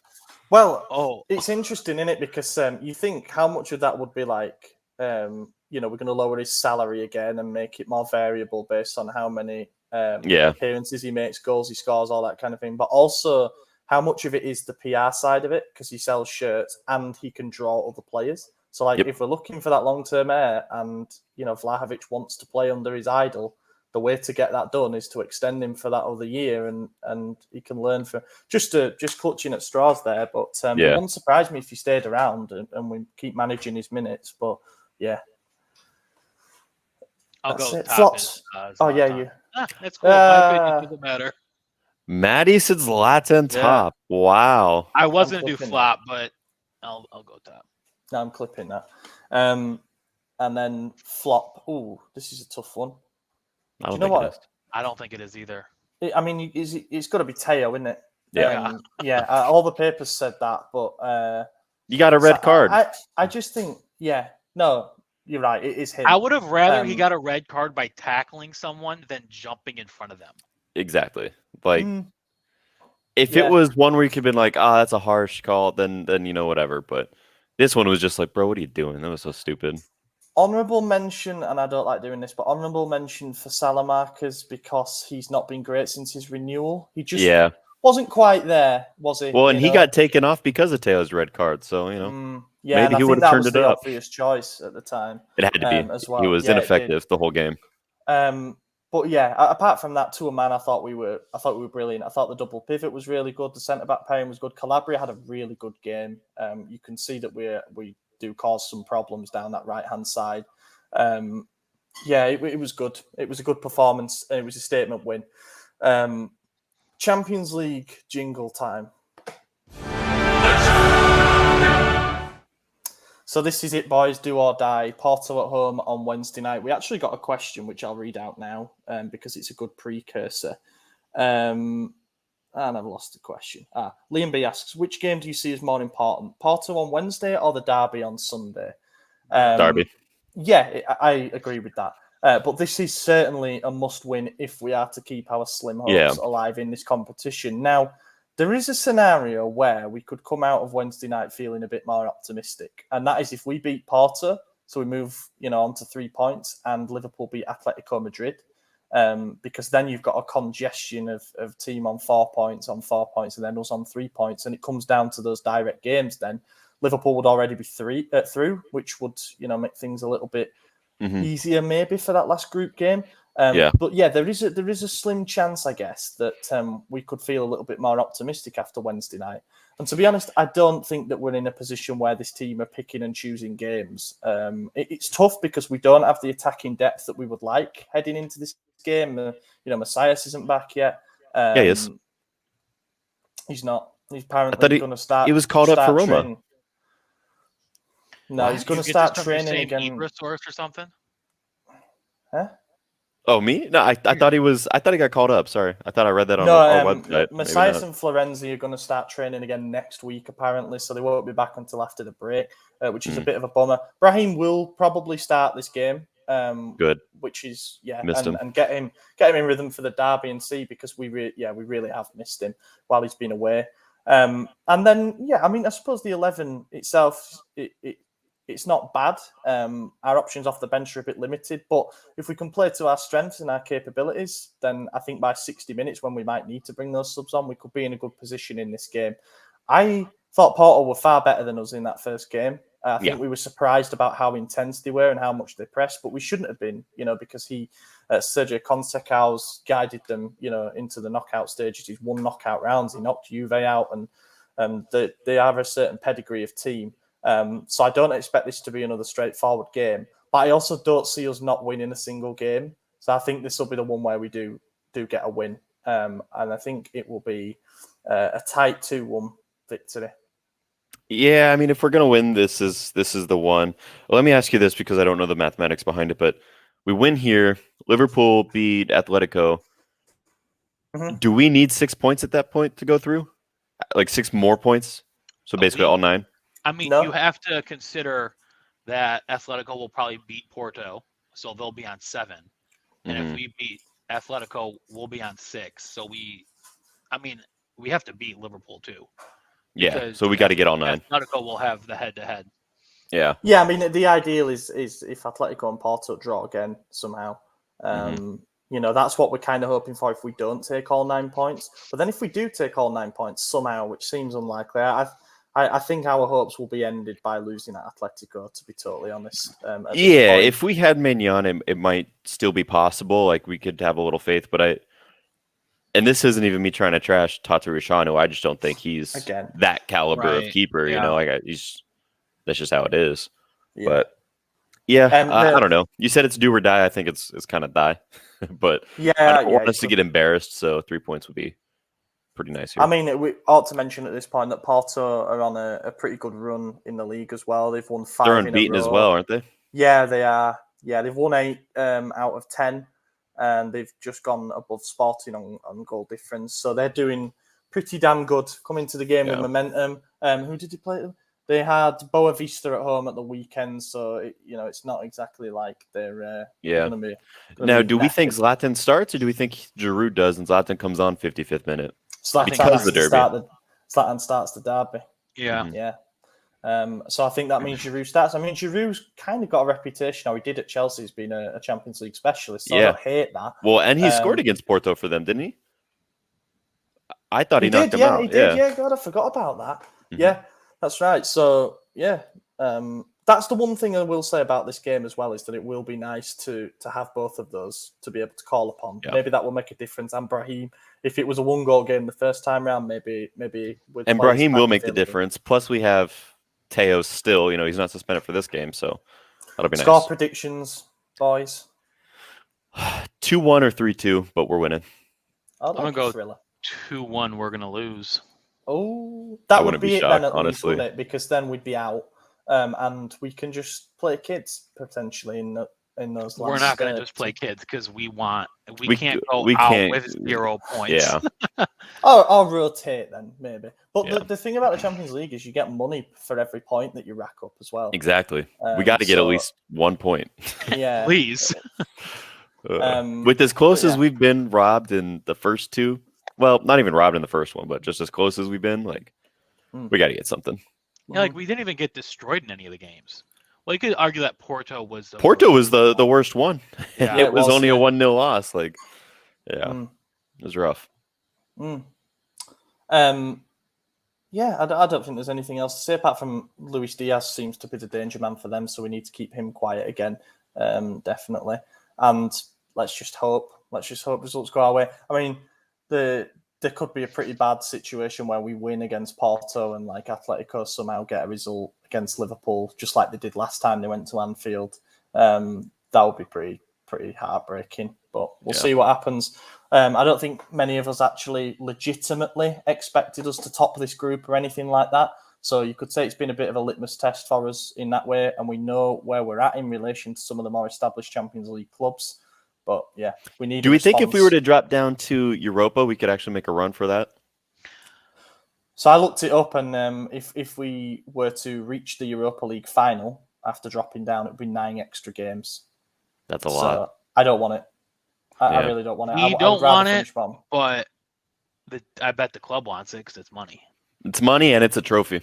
Well, it's interesting, isn't it? Because you think how much of that would be like, we're going to lower his salary again and make it more variable based on how many appearances he makes, goals he scores, all that kind of thing. But also how much of it is the PR side of it, because he sells shirts and he can draw other players. So, if we're looking for that long-term heir and, Vlahovic wants to play under his idol, the way to get that done is to extend him for that other year, and he can learn from just clutching at straws there. But it wouldn't surprise me if he stayed around and we keep managing his minutes. But yeah,
I'll go
Flops.
You. That's cool. My opinion doesn't matter.
Madison Zlatan top. Wow.
I was gonna do flop, but I'll go top.
No, I'm clipping that. And then flop. Ooh, this is a tough one.
I don't think it is.
I don't think it is either.
It's got to be Teo, isn't it?
Yeah.
All the papers said that, but
you got a red card.
I just think, no, you're right. It is him.
I would have rather he got a red card by tackling someone than jumping in front of them.
Exactly. Like, if it was one where you could have been like, that's a harsh call, then whatever. But this one was just like, bro, what are you doing? That was so stupid.
Honourable mention, and I don't like doing this, but honourable mention for Salamakers because he's not been great since his renewal. He just wasn't quite there, was he?
Well, and he got taken off because of Teo's red card, so maybe he would have turned it up.
Obvious choice at the time.
It had to be
as well.
He was ineffective the whole game.
But apart from that, to a man, I thought we were brilliant. I thought the double pivot was really good. The centre back pairing was good. Calabria had a really good game. You can see that we do cause some problems down that right-hand side. It was good. It was a good performance. And it was a statement win. Champions League jingle time. So this is it, boys. Do or die. Porto at home on Wednesday night. We actually got a question, which I'll read out now because it's a good precursor. And I've lost the question. Liam B asks, which game do you see as more important? Porto on Wednesday or the derby on Sunday?
Derby.
Yeah, I agree with that. But this is certainly a must-win if we are to keep our slim hopes alive in this competition. Now, there is a scenario where we could come out of Wednesday night feeling a bit more optimistic, and that is if we beat Porto, so we move, on to 3 points, and Liverpool beat Atletico Madrid. Because then you've got a congestion of team on 4 points, and then us on 3 points, and it comes down to those direct games. Then Liverpool would already be through, which would make things a little bit easier maybe for that last group game. But there is a slim chance, I guess, that we could feel a little bit more optimistic after Wednesday night. And to be honest, I don't think that we're in a position where this team are picking and choosing games. It's tough because we don't have the attacking depth that we would like heading into this game. Messias isn't back yet.
He is.
He's not. He's apparently going to start.
He was called up for Roma.
Training. No, he's going to start training again.
Source or something?
Huh?
Oh, me? No, I thought he was. I thought he got called up. Sorry, I thought I read that on our website.
Messias and Florenzi are going to start training again next week, apparently, so they won't be back until after the break, which is a bit of a bummer. Brahim will probably start this game.
Good.
Which is
and
get him in rhythm for the derby and see, because we really have missed him while he's been away. And then I suppose the 11 itself, it's not bad. Our options off the bench are a bit limited, but if we can play to our strengths and our capabilities, then I think by 60 minutes, when we might need to bring those subs on, we could be in a good position in this game. I thought Porto were far better than us in that first game. I think we were surprised about how intense they were and how much they pressed, but we shouldn't have been, because Sergio Conceição's guided them, into the knockout stages. He's won knockout rounds. He knocked Juve out, and they have a certain pedigree of team. So I don't expect this to be another straightforward game, but I also don't see us not winning a single game. So I think this will be the one where we do get a win, and I think it will be a tight 2-1 victory.
Yeah, I mean, if we're gonna win, this is the one. Well, let me ask you this, because I don't know the mathematics behind it, but we win here. Liverpool beat Atletico.
Mm-hmm.
Do we need 6 points at that point to go through? Like 6 more points? So basically all 9?
I mean,
No.
You have to consider that Atletico will probably beat Porto, so they'll be on 7. And if we beat Atletico, we'll be on 6. So we have to beat Liverpool too.
Yeah, so we got to get all 9.
Atletico will have the head-to-head.
Yeah.
Yeah, I mean, the ideal is if Atletico and Porto draw again somehow. That's what we're kind of hoping for if we don't take all 9 points. But then if we do take all 9 points somehow, which seems unlikely, I think our hopes will be ended by losing at Atletico, to be totally honest.
Yeah, if we had Maignan, it might still be possible. Like, we could have a little faith, but and this isn't even me trying to trash Tatarusanu. I just don't think he's that caliber of keeper.
Yeah.
That's just how it is.
Yeah.
But I don't know. You said it's do or die. I think it's kind of die. But I don't want us to get embarrassed. So 3 points would be pretty nice here.
I mean, we ought to mention at this point that Porto are on a pretty good run in the league as well. They've won 5
They're
in
unbeaten
a row.
as well, aren't they?
Yeah, they are. Yeah, they've won 8 out of 10. And they've just gone above Sporting on goal difference. So they're doing pretty damn good coming to the game with momentum. Who did they play them? They had Boa Vista at home at the weekend, so it's not exactly like they're going to be.
Now, do we think Zlatan starts, or do we think Giroud does and Zlatan comes on 55th minute?
Zlatan starts the derby.
Yeah.
Yeah. So I think that means Giroud starts. I mean, Giroud's kind of got a reputation now. He did at Chelsea as being a Champions League specialist, so I don't hate that.
Well, and he scored against Porto for them, didn't he? I thought he knocked him out.
He did. Yeah, God, I forgot about that. Mm-hmm. Yeah, that's right. So, that's the one thing I will say about this game as well, is that it will be nice to have both of those to be able to call upon. Yeah. Maybe that will make a difference. And Brahim, if it was a 1-goal game the first time round, maybe.
And Brahim will make the difference. Plus, we have Teo still. He's not suspended for this game, so that'll be nice.
Score predictions, boys.
2-1 or 3-2, but we're winning.
I'm gonna go 2-1. We're gonna lose.
Oh, that would be
shocked,
it then,
honestly.
Least, because then we'd be out, and we can just play kids potentially in those.
We're not going to just play kids because we can't go out with 0 points.
Yeah.
Or rotate then maybe. But the thing about the Champions League is you get money for every point that you rack up as well.
Exactly. We got to get at least 1 point.
Yeah.
Please.
With as close as we've been robbed in the first 2. Well, not even robbed in the first one, but just as close as we've been, we got to get something.
Yeah, we didn't even get destroyed in any of the games. Well, you could argue that Porto was the
worst one.
Yeah,
it was only a 1-0 loss. It was rough.
Yeah, I don't think there's anything else to say apart from Luis Diaz seems to be the danger man for them, so we need to keep him quiet again, definitely. And let's just hope results go our way. I mean, there could be a pretty bad situation where we win against Porto and Atletico somehow get a result against Liverpool, just like they did last time they went to Anfield. That would be pretty heartbreaking, but we'll see what happens. I don't think many of us actually legitimately expected us to top this group or anything like that. So you could say it's been a bit of a litmus test for us in that way, and we know where we're at in relation to some of the more established Champions League clubs. But yeah, we need.
Do we think if we were to drop down to Europa, we could actually make a run for that?
So I looked it up, and if we were to reach the Europa League final after dropping down, it would be 9 extra games.
That's a lot.
I don't want it. I really don't want it.
We don't want it, but I bet the club wants it because it's money.
It's money and it's a trophy.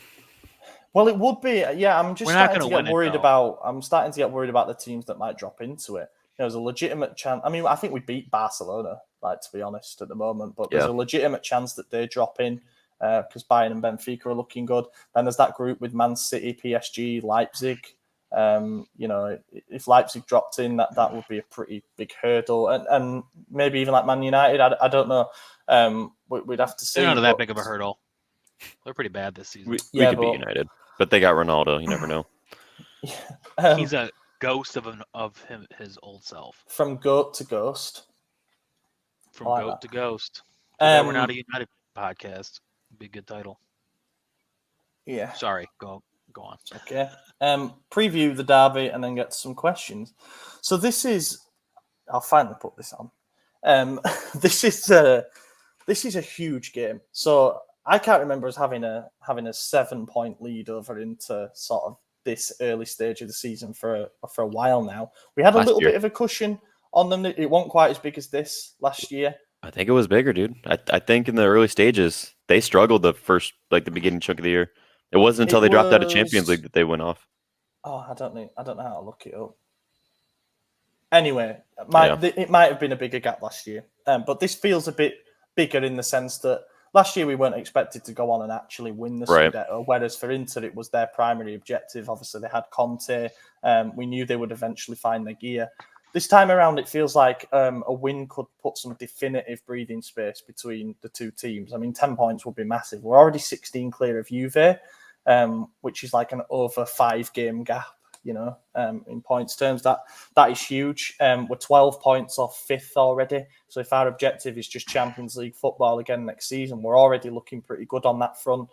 Well, it would be. Yeah, I'm just
We're not
starting to
gonna
get
win it,
worried
though.
about. I'm starting to get worried about the teams that might drop into it. There's a legitimate chance. I mean, I think we beat Barcelona, like, to be honest, at the moment. But there's a legitimate chance that they drop in because Bayern and Benfica are looking good. Then there's that group with Man City, PSG, Leipzig. If Leipzig dropped in, that would be a pretty big hurdle, and maybe even like Man United. I don't know. We'd have to see.
They're not that big of a hurdle. They're pretty bad this season.
We could beat United, but they got Ronaldo. You never know.
He's a ghost of his old self.
From goat to ghost.
From goat to ghost. We're not a United podcast. Be a good title.
Yeah. Sorry.
Go on.
Okay. Preview the derby and then get to some questions. So this is. I'll finally put this on. This is a huge game. So I can't remember us having a 7-point lead over into sort of this early stage of the season for a while now. We had a little bit of a cushion on them. It wasn't quite as big as this last year.
I think it was bigger, dude. I think in the early stages they struggled the beginning chunk of the year. It wasn't until they dropped out of Champions League that they went off.
Oh, I don't know how to look it up. Anyway, it might have been a bigger gap last year, but this feels a bit bigger in the sense that last year we weren't expected to go on and actually win the Scudetto, whereas for Inter it was their primary objective. Obviously, they had Conte. We knew they would eventually find their gear. This time around, it feels like a win could put some definitive breathing space between the two teams. I mean, 10 points would be massive. We're already 16 clear of Juve, which is like an over 5-game gap. In points terms, that is huge. We're 12 points off 5th already. So if our objective is just Champions League football again next season, we're already looking pretty good on that front.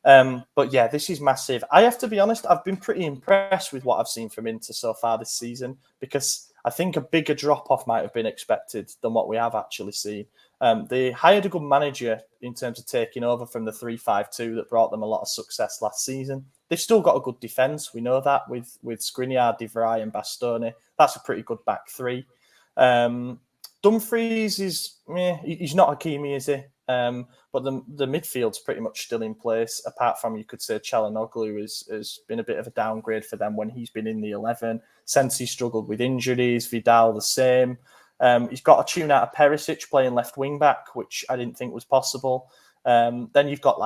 But yeah, this is massive. I have to be honest, I've been pretty impressed with what I've seen from Inter so far this season, because I think a bigger drop-off might have been expected than what we have actually seen. They hired a good manager in terms of taking over from the 3-5-2 that brought them a lot of success last season. They've still got a good defence. We know that with Skriniar, De Vrij and Bastoni. That's a pretty good back three. Dumfries he's not Hakimi, is he? But the midfield's pretty much still in place, apart from, you could say, Çalhanoğlu has been a bit of a downgrade for them when he's been in the 11. Sensi struggled with injuries, Vidal the same. He's got a tune out of Perisic playing left wing back, which I didn't think was possible. Then you've got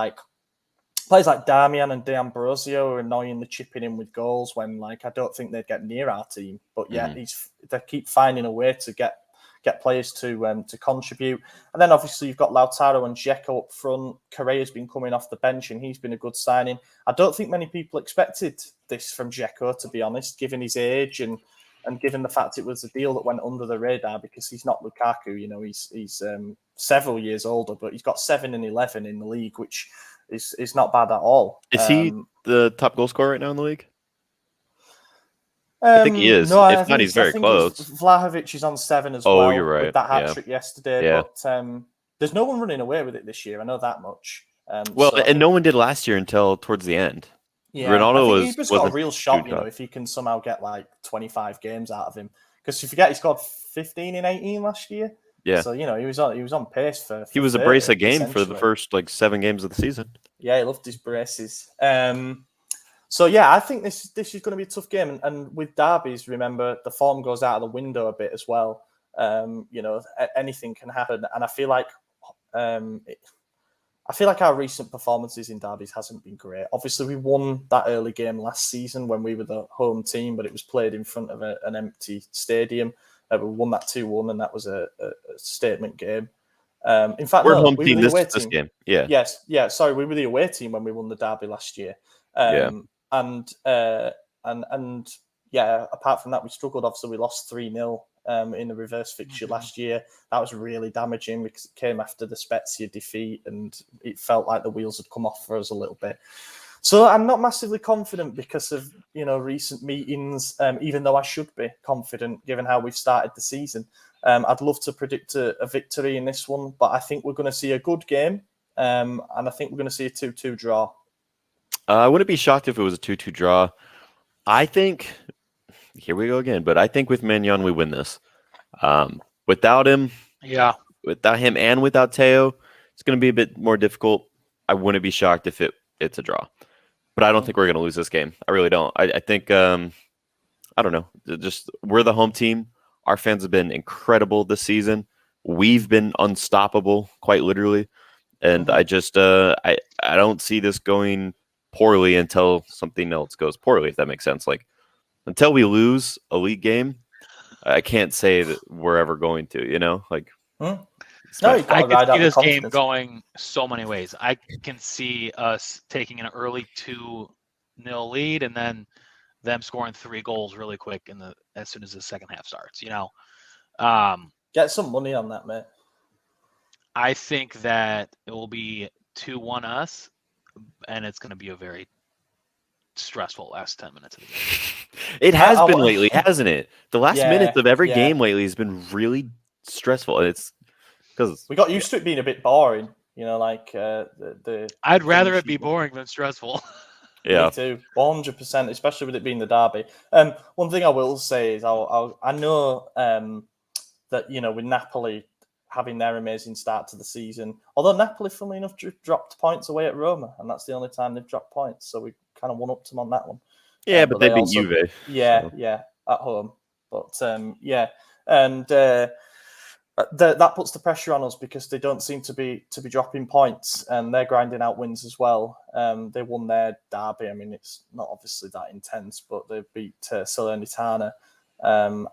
players like Darmian and D'Ambrosio are annoyingly chipping in with goals when I don't think they'd get near our team. But yeah, they keep finding a way to get players to contribute. And then obviously you've got Lautaro and Dzeko up front. Correa's been coming off the bench and he's been a good signing. I don't think many people expected this from Dzeko, to be honest, given his age and given the fact it was a deal that went under the radar, because he's not Lukaku. He's several years older, but he's got 7 and 11 in the league, which is not bad at all.
Is he the top goal scorer right now in the league? I think he is.
No,
if not, he's very close.
Vlahovic is on 7 as well.
Oh, you're right.
With that hat-trick yesterday.
Yeah.
But there's no one running away with it this year. I know that much.
And no one did last year until towards the end.
Yeah,
Ronaldo
he's just got a real shot, if he can somehow get 25 games out of him. Because you forget he scored 15 in 18 last year.
Yeah.
So, he was on pace for
he was
30,
a brace a game for the first 7 games of the season.
Yeah, he loved his braces. So yeah, I think this is going to be a tough game, and with derbies, remember, the form goes out of the window a bit as well. Anything can happen, and I feel like our recent performances in derbies hasn't been great. Obviously, we won that early game last season when we were the home team, but it was played in front of an empty stadium. We won that 2-1, and that was a statement game. In fact,
we're home
we
team
were the away
this
team.
game. Yeah.
Yes. Yeah. Sorry, we were the away team when we won the derby last year. And apart from that, we struggled. Obviously, we lost 3-0 in the reverse fixture last year. That was really damaging because it came after the Spezia defeat, and it felt like the wheels had come off for us a little bit. So I'm not massively confident because of recent meetings, even though I should be confident given how we've started the season. I'd love to predict a victory in this one, but I think we're going to see a good game, and I think we're going to see a 2-2 draw.
I wouldn't be shocked if it was a 2-2 draw. I think, here we go again, but I think with Maignan we win this. Without him and without Teo, it's going to be a bit more difficult. I wouldn't be shocked if it's a draw. but I don't think we're going to lose this game. I really don't. I think I don't know. Just we're the home team. Our fans have been incredible this season. We've been unstoppable, quite literally. And I just I don't see this going poorly until something else goes poorly, if that makes sense. Like until we lose a league game, I can't say that we're ever going to, like
No,
I could see this game going so many ways. I can see us taking an early 2-0 lead and then them scoring 3 goals really quick as soon as the second half starts.
Get some money on that, mate.
I think that it will be 2-1 us, and it's going to be a very stressful last 10 minutes of the game.
It has been lately, hasn't it? The last minutes of every game lately has been really stressful. And it's because
we got used to it being a bit boring.
I'd rather it be boring than stressful.
Yeah,
me too, 100%. Especially with it being the derby. One thing I will say is I know that with Napoli having their amazing start to the season, although Napoli, funnily enough, dropped points away at Roma, and that's the only time they've dropped points. So we kind of one-upped them on that one.
Yeah, but they beat Juve.
Yeah, at home. But and that puts the pressure on us because they don't seem to be dropping points, and they're grinding out wins as well. They won their derby. I mean, it's not obviously that intense, but they beat Salernitana. And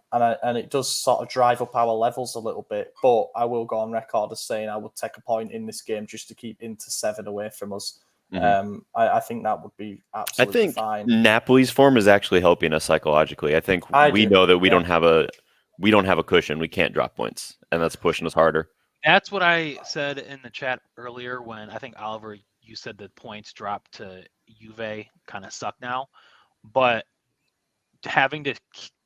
it does sort of drive up our levels a little bit, but I will go on record as saying I would take a point in this game just to keep Inter 7 away from us. I think that would be absolutely fine.
Napoli's form is actually helping us psychologically. I think we know that we don't have a cushion. We can't drop points, and that's pushing us harder.
That's what I said in the chat earlier when I think Oliver, you said that points dropped to Juve kind of suck now, but having to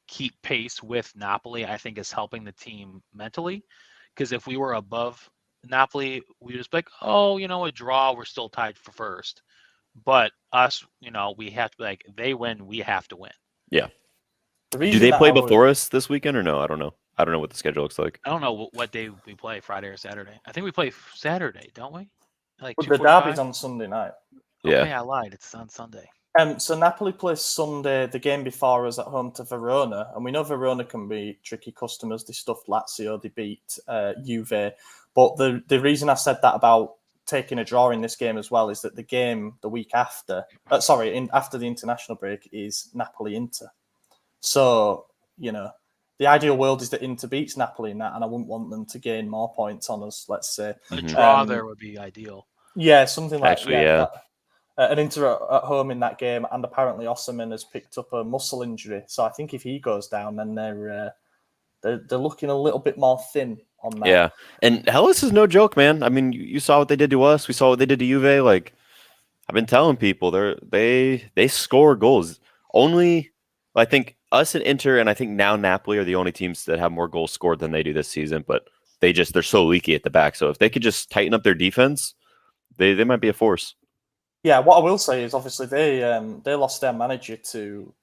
keep pace with Napoli, I think, is helping the team mentally. Because if we were above Napoli, we just be like, a draw, we're still tied for first. But us, we have to be like, they win, we have to win.
Yeah. Do they play before us this weekend or no? I don't know. I don't know what the schedule looks like.
I don't know what day we play, Friday or Saturday. I think we play Saturday, don't we? Like
the derby's on Sunday night.
Okay, I lied. It's on Sunday.
So Napoli plays Sunday, the game before us at home to Verona, and we know Verona can be tricky customers. They stuffed Lazio, they beat Juve. But the reason I said that about taking a draw in this game as well is that the game the week after, after the international break, is Napoli-Inter. So, the ideal world is that Inter beats Napoli in that, and I wouldn't want them to gain more points on us, let's say.
A draw there would be ideal.
Yeah, something like
that.
An Inter at home in that game, and apparently Osimhen has picked up a muscle injury. So I think if he goes down, then they're looking a little bit more thin on that.
Yeah, and Hellas is no joke, man. I mean, you saw what they did to us. We saw what they did to Juve. Like, I've been telling people, they score goals. Only, I think us and Inter, and I think now Napoli are the only teams that have more goals scored than they do this season. But they're so leaky at the back. So if they could just tighten up their defense, they might be a force.
Yeah, what I will say is obviously they lost their manager to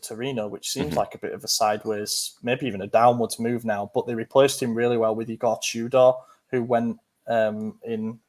Torino, which seems like a bit of a sideways, maybe even a downwards move now. But they replaced him really well with Igor Tudor, who went in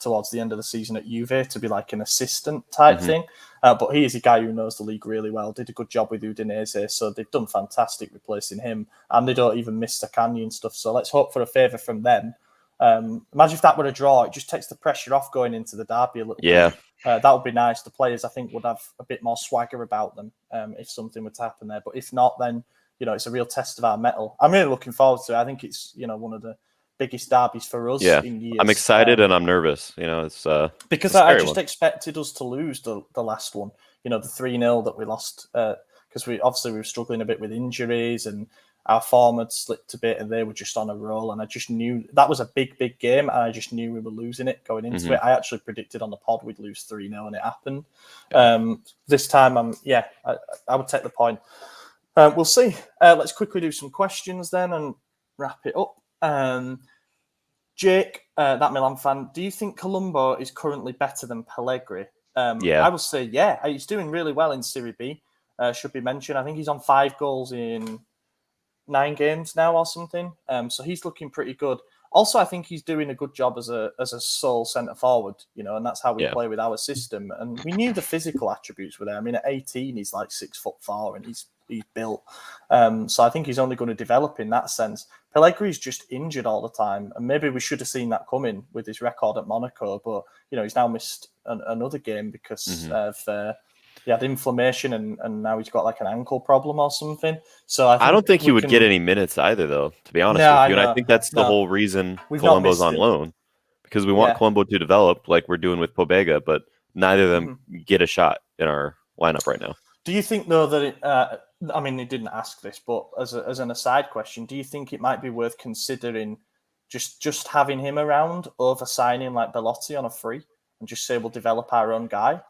towards the end of the season at Juve to be like an assistant type thing. But he is a guy who knows the league really well, did a good job with Udinese, so they've done fantastic replacing him, and they don't even miss Sakanya and stuff. So let's hope for a favour from them. Imagine if that were a draw, it just takes the pressure off going into the derby a little bit. That would be nice. The players, I think, would have a bit more swagger about them if something were to happen there. But if not, then, it's a real test of our mettle. I'm really looking forward to it. I think it's, one of the biggest derbies for us in years.
I'm excited and I'm nervous. It's
because I just expected us to lose the last one. The 3-0 that we lost because we were struggling a bit with injuries and our form had slipped a bit and they were just on a roll. And I just knew that was a big, big game. And I just knew we were losing it going into it. I actually predicted on the pod we'd lose 3-0 and it happened. This time, I would take the point. We'll see. Let's quickly do some questions then and wrap it up. Jake, that Milan fan, do you think Colombo is currently better than Pellegrini? I will say, he's doing really well in Serie B. Should be mentioned. I think he's on 5 goals in 9 games now or something. So he's looking pretty good. Also, I think he's doing a good job as a sole centre forward, and that's how we play with our system. And we knew the physical attributes were there. I mean, at 18, he's like 6'4" and he's built. So I think he's only going to develop in that sense. Pellegri's just injured all the time, and maybe we should have seen that coming with his record at Monaco. But he's now missed another game because of. He had inflammation and now he's got like an ankle problem or something. So I
don't think he would get any minutes either, though, to be honest with you. And I think that's the whole reason Colombo's on loan, because we want Colombo to develop like we're doing with Pobega, but neither of them get a shot in our lineup right now.
Do you think, though, that I mean, he didn't ask this, but as an aside question, do you think it might be worth considering just having him around over signing like Belotti on a free and just say we'll develop our own guy?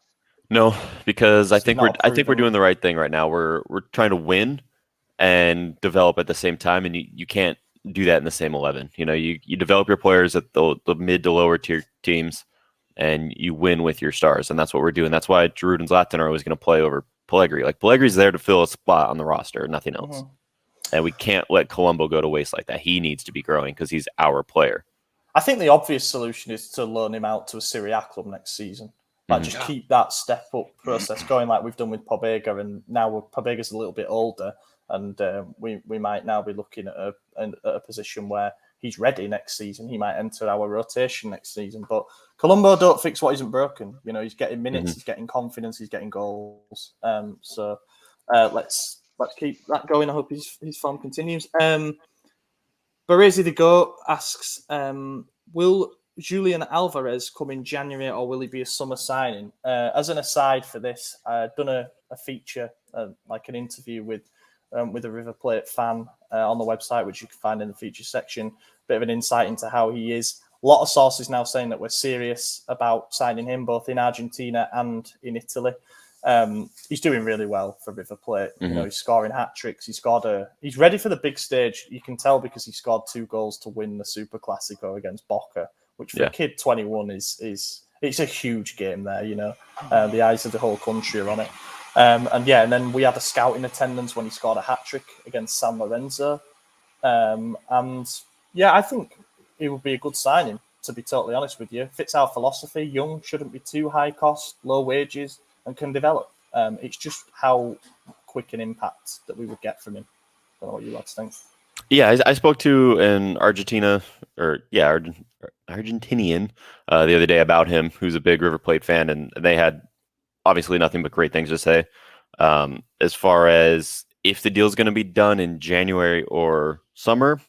No, because I think we're doing the right thing right now. We're trying to win and develop at the same time, and you can't do that in the same 11. You develop your players at the mid to lower tier teams, and you win with your stars, and that's what we're doing. That's why Giroud and Zlatan are always going to play over Pellegrini. Like Pellegri's there to fill a spot on the roster, nothing else. And we can't let Colombo go to waste like that. He needs to be growing because he's our player.
I think the obvious solution is to loan him out to a Serie A club next season. Just keep that step up process going like we've done with Pobega, and now Pobega's a little bit older, and we might now be looking at a position where he's ready next season. He might enter our rotation next season. But Colombo don't fix what isn't broken. He's getting minutes, he's getting confidence, he's getting goals. So let's keep that going. I hope his form continues. Baresi the Goat asks, will Julian Alvarez come in January, or will he be a summer signing? As an aside for this, I've done a feature, like an interview with a River Plate fan on the website, which you can find in the feature section. Bit of an insight into how he is. A lot of sources now saying that we're serious about signing him, both in Argentina and in Italy. He's doing really well for River Plate. He's scoring hat tricks. He's ready for the big stage. You can tell because he scored 2 goals to win the Super Classico against Boca, which for a kid 21 is it's a huge game there. The eyes of the whole country are on it. And then we had a scout in attendance when he scored a hat trick against San Lorenzo. I think it would be a good signing, to be totally honest with you. Fits our philosophy. Young, shouldn't be too high cost, low wages, and can develop. It's just how quick an impact that we would get from him. I don't know what you lads think.
Yeah, I spoke to an Argentinian the other day about him, who's a big River Plate fan, and they had obviously nothing but great things to say. As far as if the deal's going to be done in January or summer,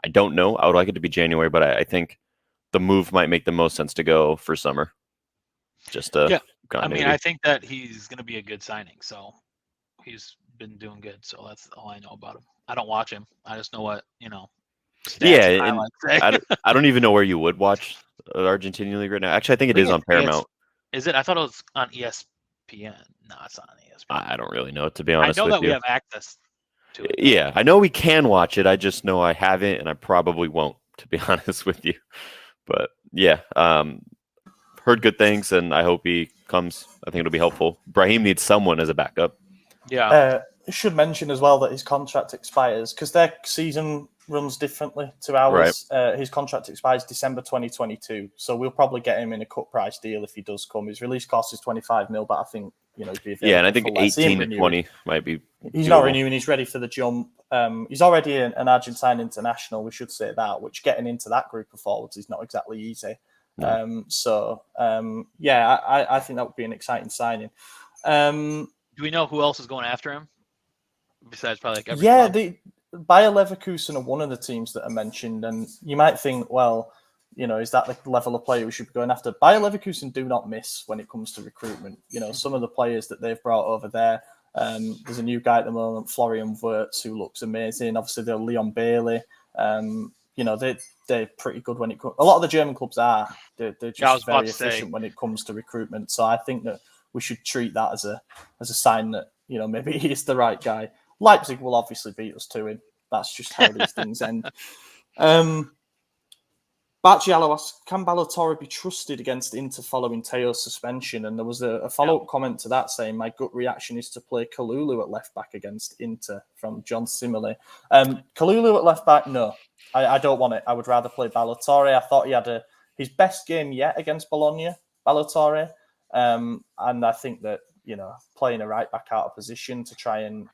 I don't know. I would like it to be January, but I think the move might make the most sense to go for summer.
I think that he's going to be a good signing. So he's been doing good. So that's all I know about him. I don't watch him. I just know what,
and I don't even know where you would watch the Argentinian League right now. Actually, I think it is on Paramount.
Is it? I thought it was on ESPN. No, it's not on ESPN.
I don't really know, to be honest with you.
I know that we have access to it.
Yeah, I know we can watch it. I just know I haven't, and I probably won't, to be honest with you. But yeah, heard good things, and I hope he comes. I think it'll be helpful. Brahim needs someone as a backup.
Yeah.
I should mention as well that his contract expires because their season runs differently to ours. Right. His contract expires December 2022, so we'll probably get him in a cut price deal if he does come. His release cost is 25 mil, but I think he'd be available.
Yeah, and I think 18 to 20 might be.
He's not renewing. He's ready for the jump. He's already an Argentine international. We should say that, which getting into that group of forwards is not exactly easy. No. I think that would be an exciting signing.
Do we know who else is going after him? Besides probably every club?
Bayer Leverkusen are one of the teams that are mentioned, and you might think, well, is that the level of player we should be going after? Bayer Leverkusen do not miss when it comes to recruitment. Some of the players that they've brought over there. There's a new guy at the moment, Florian Wirtz, who looks amazing. Obviously, they're Leon Bailey. They're pretty good when it comes. A lot of the German clubs are. They're just very efficient when it comes to recruitment. So I think that we should treat that as a sign that maybe he is the right guy. Leipzig will obviously beat us to him. That's just how these things end. Baccialo asks, can Balotore be trusted against Inter following Teo's suspension? And there was a follow-up comment to that saying, my gut reaction is to play Kalulu at left-back against Inter, from John Simile. Kalulu at left-back, no. I don't want it. I would rather play Ballatore. I thought he had his best game yet against Bologna, Ballatore. And I think that, playing a right back out of position to try and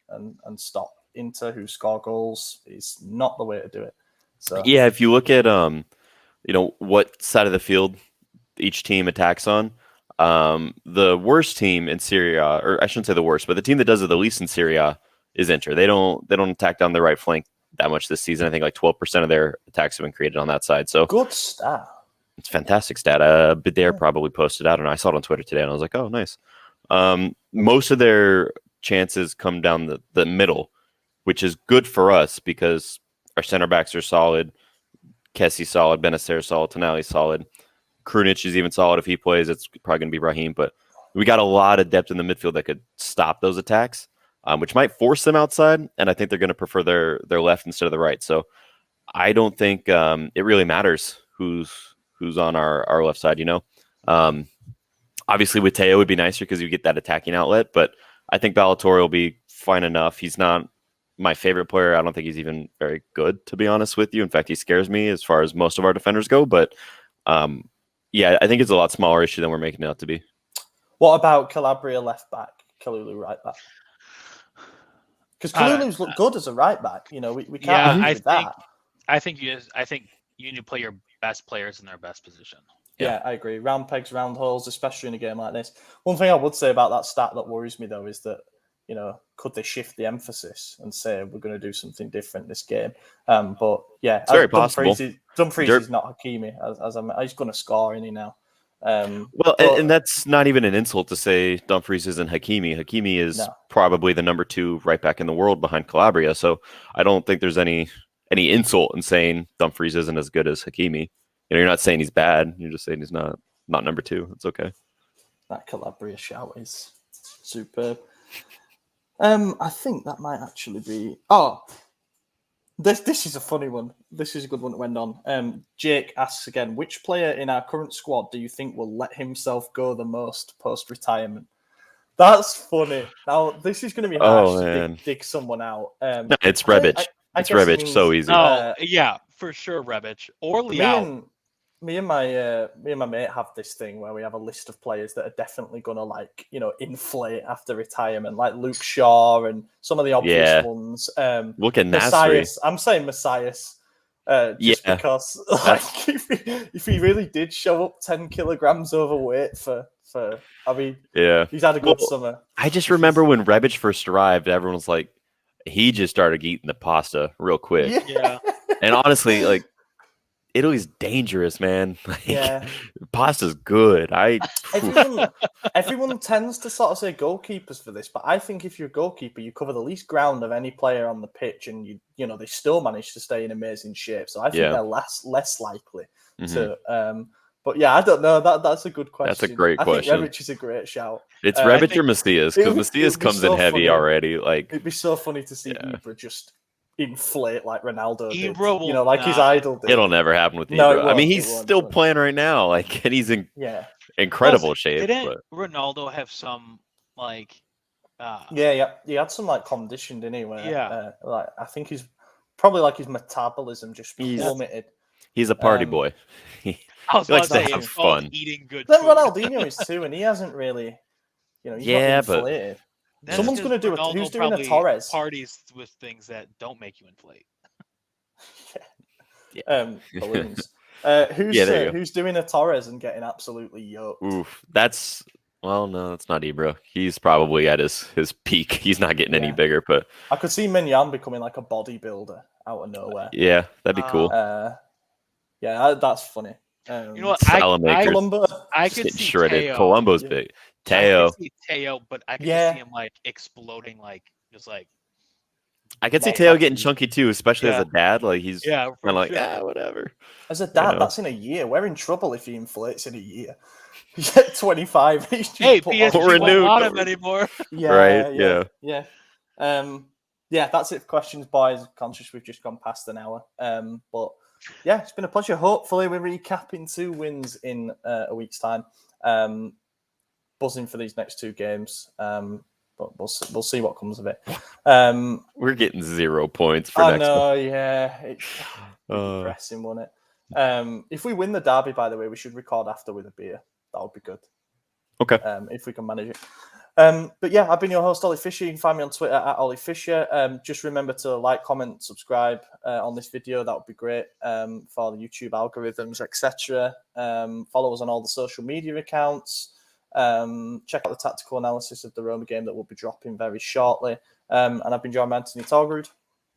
stop Inter, who score goals, is not the way to do it. So
yeah, if you look at what side of the field each team attacks on, the worst team in Serie A, or I shouldn't say the worst, but the team that does it the least in Serie A is Inter. They don't attack down the right flank that much this season. I think like 12% of their attacks have been created on that side. So
good stat.
It's a fantastic stat. Bidair probably posted. I don't know. I saw it on Twitter today, and I was like, oh, nice. Most of their chances come down the middle, which is good for us because our center backs are solid. Kessie solid, Benacer solid, Tonali solid. Krunic is even solid if he plays. It's probably going to be Raheem, but we got a lot of depth in the midfield that could stop those attacks, which might force them outside, and I think they're going to prefer their left instead of the right. So I don't think it really matters who's on our left side, Obviously, with Teo, it would be nicer because you get that attacking outlet, but I think Ballatore will be fine enough. He's not my favorite player. I don't think he's even very good, to be honest with you. In fact, he scares me as far as most of our defenders go, but yeah, I think it's a lot smaller issue than we're making it out to be.
What about Calabria left back, Kalulu right back? Because Kalulu's looked good as a right back. We can't argue with that.
I think you need to play your best players in their best position.
Yeah, I agree. Round pegs, round holes, especially in a game like this. One thing I would say about that stat that worries me, though, is that, could they shift the emphasis and say we're going to do something different this game? But yeah,
it's very possible.
Dumfries is not Hakimi, he's going to score, isn't he now?
And that's not even an insult to say Dumfries isn't Hakimi. Hakimi is probably the number 2 right back in the world behind Calabria. So I don't think there's any insult in saying Dumfries isn't as good as Hakimi. You're not saying he's bad. You're just saying he's not number 2. It's okay.
That Calabria shout is superb. I think that might actually be. Oh, this is a funny one. This is a good one that went on. Jake asks again, which player in our current squad do you think will let himself go the most post-retirement? That's funny. Now, this is going to be harsh to dig someone out.
No, it's Rebic. It's Rebic. So easy.
Yeah, for sure, Rebic or Leao.
Me and my mate have this thing where we have a list of players that are definitely going to inflate after retirement, like Luke Shaw and some of the obvious ones.
Look at
Messias. I'm saying Messias, because if he really did show up 10 kilograms overweight he's had a good summer.
I just remember when Rebic first arrived, everyone was like, he just started eating the pasta real quick.
Yeah.
And honestly, Italy's dangerous, man. Pasta's good.
Everyone tends to sort of say goalkeepers for this, but I think if you're a goalkeeper, you cover the least ground of any player on the pitch, and they still manage to stay in amazing shape. So I think they're less likely to. But yeah, I don't know. That's a good question.
That's a great question.
I think Rebic is a great shout.
It's Rebic or Messias, because Messias comes in heavy already.
It'd be so funny to see Ibra just inflate like Ronaldo did.
Ibra will
his idol did.
It'll never happen with Ibra.
No,
I mean, he's still playing right now, and he's in incredible shape.
Didn't Ronaldo have some
he had some condition, didn't he? Where, I think he's probably his metabolism just plummeted.
He's a party boy. He likes to have fun.
Eating good.
Then Ronaldinho is too, and he hasn't really, he's not inflated. Someone's going to do it. Who's doing a Torres?
Parties with things that don't make you inflate.
Balloons. Who's doing a Torres and getting absolutely yoked?
Oof, that's no, that's not Ibra. He's probably at his peak. He's not getting any bigger, but
I could see Mignon becoming like a bodybuilder out of nowhere.
Yeah, that'd be cool.
That's funny.
You know what?
I
could see
shredded.
Teo.
Colombo's big. Teo.
I could see Teo, but I could see him exploding,
I could see Teo getting chunky too, especially as a dad. He's kind of whatever.
As a dad, that's in a year. We're in trouble if he inflates in a year. He's at 25.
Hey, PSG won't want him anymore.
Yeah. That's it for questions, boys. Conscious we've just gone past an hour. But yeah, it's been a pleasure. Hopefully we're recapping 2 wins in a week's time. Buzzing for these next 2 games. but we'll see what comes of it.
We're getting 0 points for
I
next
know,
one.
yeah. It's depressing, won't it? If we win the derby, by the way, we should record after with a beer. That would be good.
Okay.
If we can manage it. But yeah, I've been your host, Ollie Fisher. You can find me on Twitter at Ollie Fisher. Just remember to like, comment, subscribe on this video. That would be great for the YouTube algorithms, etc. Follow us on all the social media accounts. Check out the tactical analysis of the Roma game that will be dropping very shortly. And I've been joined by Anthony Torgrud.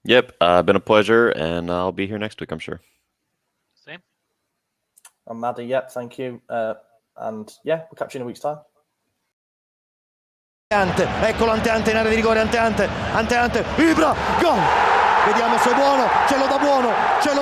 Yep, been a pleasure, and I'll be here next week, I'm sure.
Same.
I'm Maddie. Yep, thank you. And yeah, we'll catch you in a week's time.
Eccolo Ante in area di rigore, Ante, vibra, gol! Vediamo se è buono, ce lo dà buono, ce lo